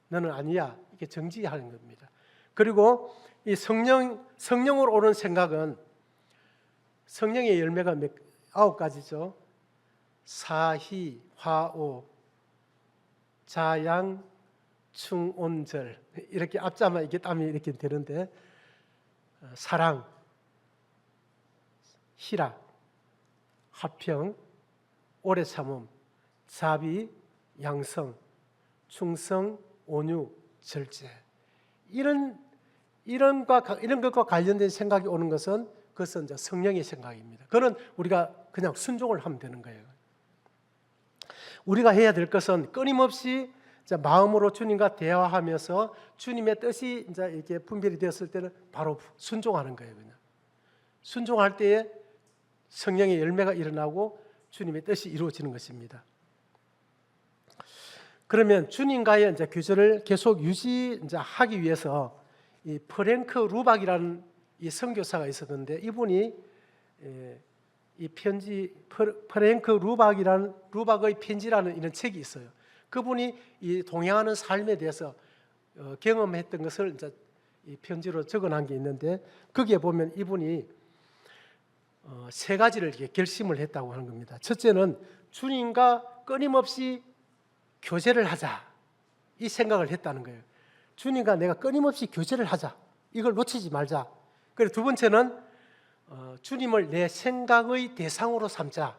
너는 아니야. 이게 정지하는 겁니다. 그리고 이 성령으로 오는 생각은 성령의 열매가 9가지죠. 사희, 화오, 자양, 충온절, 이렇게 앞자만 이렇게 땀이 이렇게 되는데 사랑, 희락, 화평, 오래 참음, 자비, 양성, 충성, 온유, 절제, 이런 것과 관련된 생각이 오는 것은 그것은 이제 성령의 생각입니다. 그건 우리가 그냥 순종을 하면 되는 거예요. 우리가 해야 될 것은 끊임없이 마음으로 주님과 대화하면서 주님의 뜻이 이제 이렇게 분별이 되었을 때는 바로 순종하는 거예요. 그냥 순종할 때에 성령의 열매가 일어나고 주님의 뜻이 이루어지는 것입니다. 그러면 주님과의 이제 교제를 계속 유지 이제 하기 위해서 이 프랭크 루박이라는 이 선교사가 있었는데, 이분이 이 편지 프랭크 루박의 편지라는 이런 책이 있어요. 그분이 이 동행하는 삶에 대해서 경험했던 것을 이제 이 편지로 적어놓은 게 있는데, 거기에 보면 이분이 세 가지를 이렇게 결심을 했다고 하는 겁니다. 첫째는 주님과 끊임없이 교제를 하자, 이 생각을 했다는 거예요. 주님과 내가 끊임없이 교제를 하자, 이걸 놓치지 말자. 그리고 두 번째는 주님을 내 생각의 대상으로 삼자.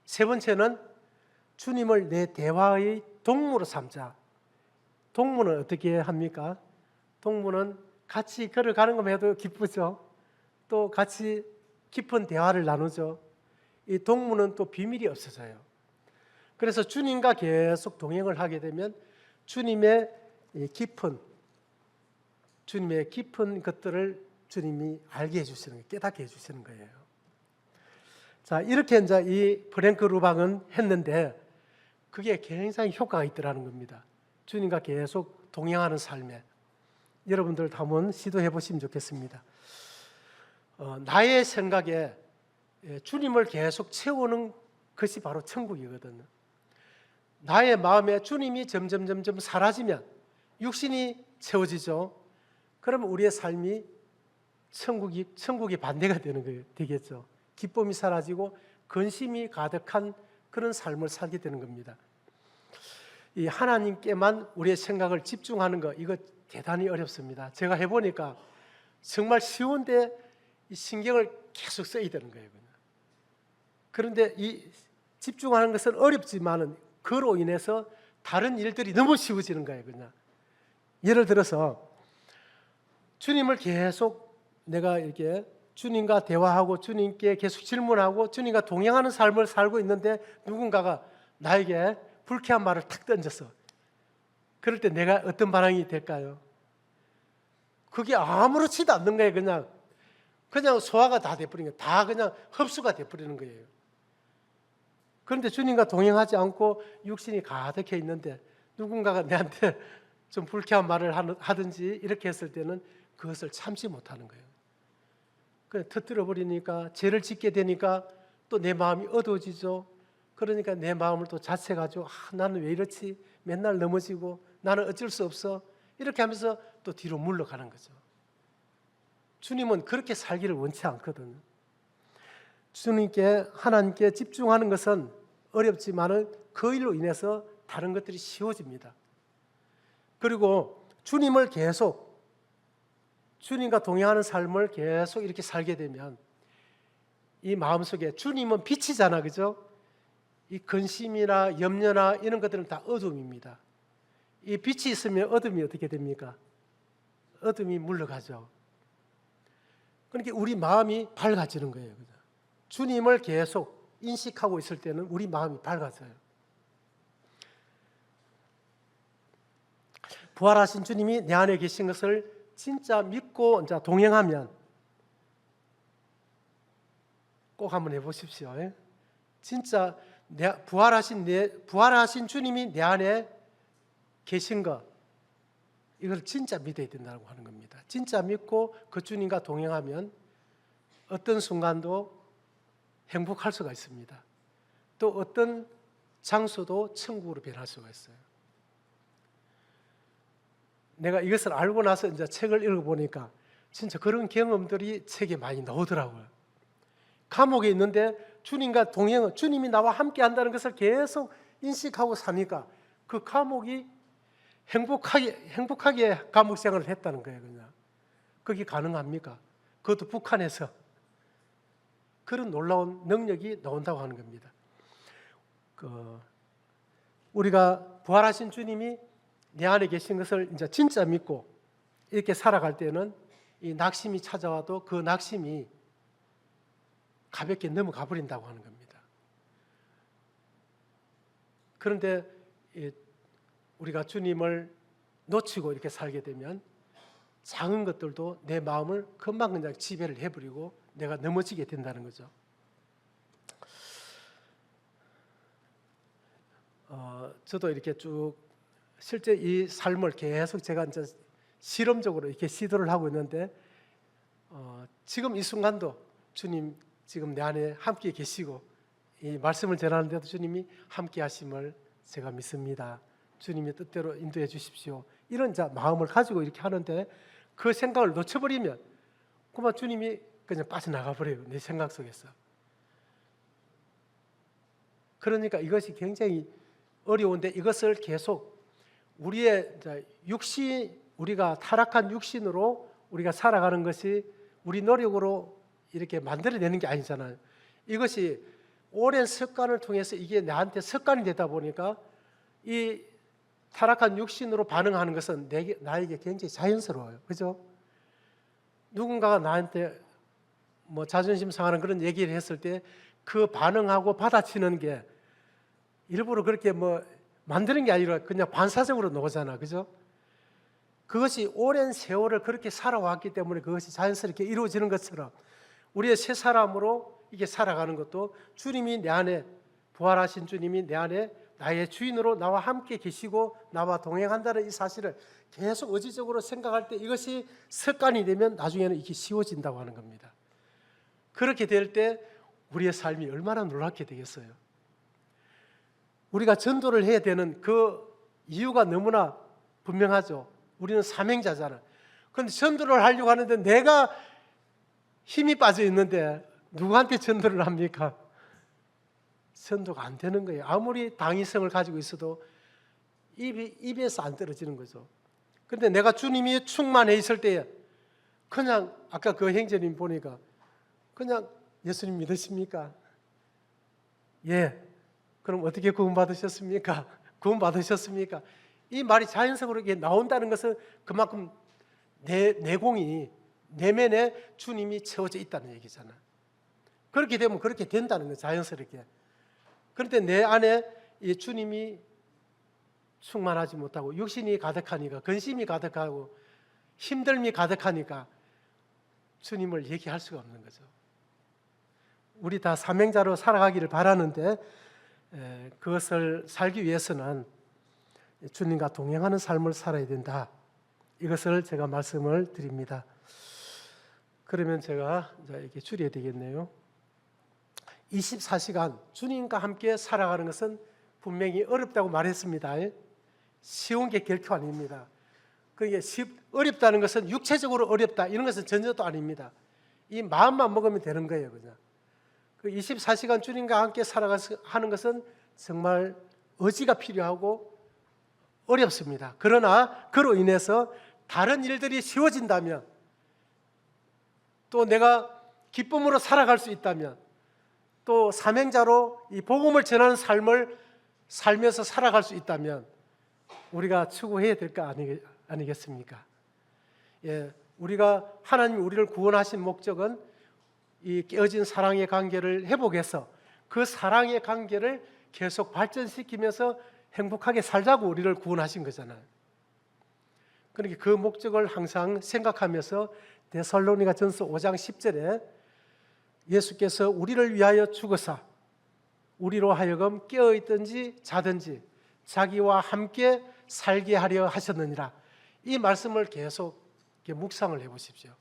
세 번째는 주님을 내 대화의 동무로 삼자. 동무는 어떻게 합니까? 동무는 같이 걸어가는 것만 해도 기쁘죠. 또 같이 깊은 대화를 나누죠. 이 동무는 또 비밀이 없어져요. 그래서 주님과 계속 동행을 하게 되면 주님의 깊은 것들을 주님이 알게 해주시는 거예요. 깨닫게 해주시는 거예요. 자, 이렇게 이제 이 프랭크 루박은 했는데 그게 굉장히 효과가 있더라는 겁니다. 주님과 계속 동행하는 삶에 여러분들도 한번 시도해 보시면 좋겠습니다. 나의 생각에 주님을 계속 채우는 것이 바로 천국이거든요. 나의 마음에 주님이 점점 사라지면 육신이 채워지죠. 그러면 우리의 삶이 천국이 반대가 되는 거예요. 되겠죠. 기쁨이 사라지고 근심이 가득한 그런 삶을 살게 되는 겁니다. 이 하나님께만 우리의 생각을 집중하는 거, 이거 대단히 어렵습니다. 제가 해보니까 정말 쉬운데 이 신경을 계속 써야 되는 거예요. 그런데 이 집중하는 것은 어렵지만은 그로 인해서 다른 일들이 너무 쉬워지는 거예요. 그냥 예를 들어서 주님을 계속 내가 이렇게 주님과 대화하고 주님께 계속 질문하고 주님과 동행하는 삶을 살고 있는데 누군가가 나에게 불쾌한 말을 탁 던졌어. 그럴 때 내가 어떤 반응이 될까요? 그게 아무렇지도 않는 거예요. 그냥 소화가 다 돼버리는 거예요. 다 그냥 흡수가 돼버리는 거예요. 그런데 주님과 동행하지 않고 육신이 가득해 있는데 누군가가 내한테 좀 불쾌한 말을 하든지 이렇게 했을 때는 그것을 참지 못하는 거예요. 그냥 터뜨려 버리니까, 죄를 짓게 되니까 또 내 마음이 어두워지죠. 그러니까 내 마음을 또 자책하죠. 나는 왜 이렇지? 맨날 넘어지고 나는 어쩔 수 없어. 이렇게 하면서 또 뒤로 물러가는 거죠. 주님은 그렇게 살기를 원치 않거든요. 주님께, 하나님께 집중하는 것은 어렵지만은 그 일로 인해서 다른 것들이 쉬워집니다. 그리고 주님을 계속, 주님과 동행하는 삶을 계속 이렇게 살게 되면 이 마음속에, 주님은 빛이잖아, 그죠? 이 근심이나 염려나 이런 것들은 다 어둠입니다. 이 빛이 있으면 어둠이 어떻게 됩니까? 어둠이 물러가죠. 그러니까 우리 마음이 밝아지는 거예요. 주님을 계속 인식하고 있을 때는 우리 마음이 밝아져요. 부활하신 주님이 내 안에 계신 것을 진짜 믿고 이제 동행하면 꼭 한번 해보십시오. 진짜 부활하신 주님이 내 안에 계신 것, 이걸 진짜 믿어야 된다고 하는 겁니다. 진짜 믿고 그 주님과 동행하면 어떤 순간도 행복할 수가 있습니다. 또 어떤 장소도 천국으로 변할 수가 있어요. 내가 이것을 알고 나서 이제 책을 읽어보니까 진짜 그런 경험들이 책에 많이 나오더라고요. 감옥에 있는데 주님과 동행, 주님이 나와 함께 한다는 것을 계속 인식하고 사니까 그 감옥이 행복하게 감옥 생활을 했다는 거예요. 그냥 그게 가능합니까? 그것도 북한에서 그런 놀라운 능력이 나온다고 하는 겁니다. 우리가 부활하신 주님이 내 안에 계신 것을 이제 진짜 믿고 이렇게 살아갈 때는 이 낙심이 찾아와도 그 낙심이 가볍게 넘어가 버린다고 하는 겁니다. 그런데 우리가 주님을 놓치고 이렇게 살게 되면 작은 것들도 내 마음을 금방 그냥 지배를 해버리고 내가 넘어지게 된다는 거죠. 저도 이렇게 쭉 실제 이 삶을 계속 제가 이제 실험적으로 이렇게 시도를 하고 있는데 지금 이 순간도 주님 지금 내 안에 함께 계시고 이 말씀을 전하는데도 주님이 함께 하심을 제가 믿습니다. 주님의 뜻대로 인도해 주십시오. 이런 자 마음을 가지고 이렇게 하는데 그 생각을 놓쳐버리면 그만 주님이 그냥 빠져나가 버려요. 내 생각 속에서. 그러니까 이것이 굉장히 어려운데 이것을 계속 우리의 육신, 우리가 타락한 육신으로 우리가 살아가는 것이 우리 노력으로 이렇게 만들어내는 게 아니잖아요. 이것이 오랜 습관을 통해서 이게 나한테 습관이 되다 보니까 이 타락한 육신으로 반응하는 것은 나에게 굉장히 자연스러워요. 그죠? 누군가가 나한테 뭐 자존심 상하는 그런 얘기를 했을 때 그 반응하고 받아치는 게 일부러 그렇게 뭐 만드는 게 아니라 그냥 반사적으로 나오잖아. 그죠? 그것이 오랜 세월을 그렇게 살아왔기 때문에 그것이 자연스럽게 이루어지는 것처럼 우리의 새 사람으로 이게 살아가는 것도 주님이 내 안에, 부활하신 주님이 내 안에 나의 주인으로 나와 함께 계시고 나와 동행한다는 이 사실을 계속 의지적으로 생각할 때 이것이 습관이 되면 나중에는 이게 쉬워진다고 하는 겁니다. 그렇게 될 때 우리의 삶이 얼마나 놀랍게 되겠어요. 우리가 전도를 해야 되는 그 이유가 너무나 분명하죠. 우리는 사명자잖아. 그런데 전도를 하려고 하는데 내가 힘이 빠져 있는데 누구한테 전도를 합니까? 전도가 안 되는 거예요. 아무리 당위성을 가지고 있어도 입에서 안 떨어지는 거죠. 그런데 내가 주님이 충만해 있을 때에 그냥 아까 그 행제님 보니까 그냥 예수님 믿으십니까? 예. 그럼 어떻게 구원받으셨습니까? 구원받으셨습니까? 이 말이 자연스럽게 나온다는 것은 그만큼 내 내공이 내면에 주님이 채워져 있다는 얘기잖아. 그렇게 되면 그렇게 된다는 거예요. 자연스럽게. 그런데 내 안에 이 주님이 충만하지 못하고 육신이 가득하니까, 근심이 가득하고 힘듦이 가득하니까 주님을 얘기할 수가 없는 거죠. 우리 다 사명자로 살아가기를 바라는데 그것을 살기 위해서는 주님과 동행하는 삶을 살아야 된다. 이것을 제가 말씀을 드립니다. 그러면 제가 이렇게 줄여야 되겠네요. 24시간 주님과 함께 살아가는 것은 분명히 어렵다고 말했습니다. 쉬운 게 결코 아닙니다. 그게 어렵다는 것은 육체적으로 어렵다 이런 것은 전혀 또 아닙니다. 이 마음만 먹으면 되는 거예요. 그냥. 그 24시간 주님과 함께 살아가는 것은 정말 의지가 필요하고 어렵습니다. 그러나 그로 인해서 다른 일들이 쉬워진다면 또 내가 기쁨으로 살아갈 수 있다면 또 사명자로 이 복음을 전하는 삶을 살면서 살아갈 수 있다면 우리가 추구해야 될 거 아니겠습니까? 예, 우리가 하나님이 우리를 구원하신 목적은 이 깨어진 사랑의 관계를 회복해서 그 사랑의 관계를 계속 발전시키면서 행복하게 살자고 우리를 구원하신 거잖아요. 그러니까 그 목적을 항상 생각하면서 데살로니가전서 5장 10절에 예수께서 우리를 위하여 죽으사 우리로 하여금 깨어있든지 자든지 자기와 함께 살게 하려 하셨느니라. 이 말씀을 계속 묵상을 해보십시오.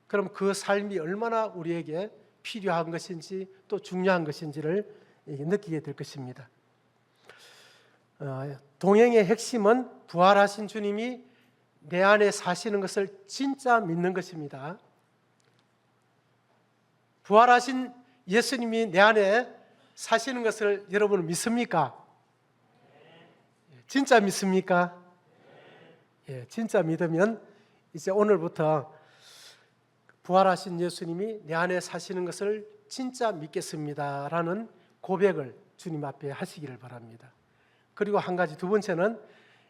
그럼 그 삶이 얼마나 우리에게 필요한 것인지 또 중요한 것인지를 느끼게 될 것입니다. 동행의 핵심은 부활하신 주님이 내 안에 사시는 것을 진짜 믿는 것입니다. 부활하신 예수님이 내 안에 사시는 것을 여러분 믿습니까? 진짜 믿습니까? 예, 진짜 믿으면 이제 오늘부터 부활하신 예수님이 내 안에 사시는 것을 진짜 믿겠습니다라는 고백을 주님 앞에 하시기를 바랍니다. 그리고 한 가지, 두 번째는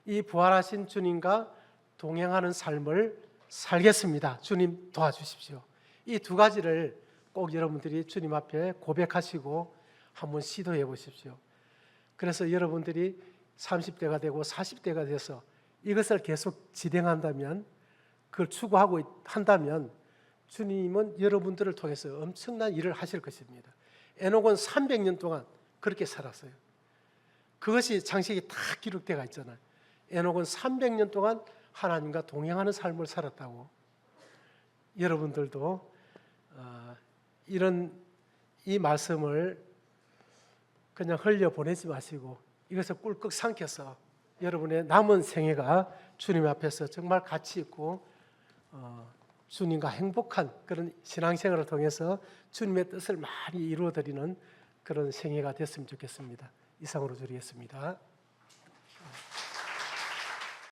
이 부활하신 주님과 동행하는 삶을 살겠습니다. 주님 도와주십시오. 이 두 가지를 꼭 여러분들이 주님 앞에 고백하시고 한번 시도해 보십시오. 그래서 여러분들이 30대가 되고 40대가 돼서 이것을 계속 진행한다면, 그걸 추구하고 한다면 주님은 여러분들을 통해서 엄청난 일을 하실 것입니다. 에녹은 300년 동안 그렇게 살았어요. 그것이 창세기에 다 기록되어 있잖아요. 에녹은 300년 동안 하나님과 동행하는 삶을 살았다고. 여러분들도 이 말씀을 그냥 흘려보내지 마시고 이것을 꿀꺽 삼켜서 여러분의 남은 생애가 주님 앞에서 정말 가치 있고 주님과 행복한 그런 신앙생활을 통해서 주님의 뜻을 많이 이루어드리는 그런 생애가 됐으면 좋겠습니다. 이상으로 드리겠습니다.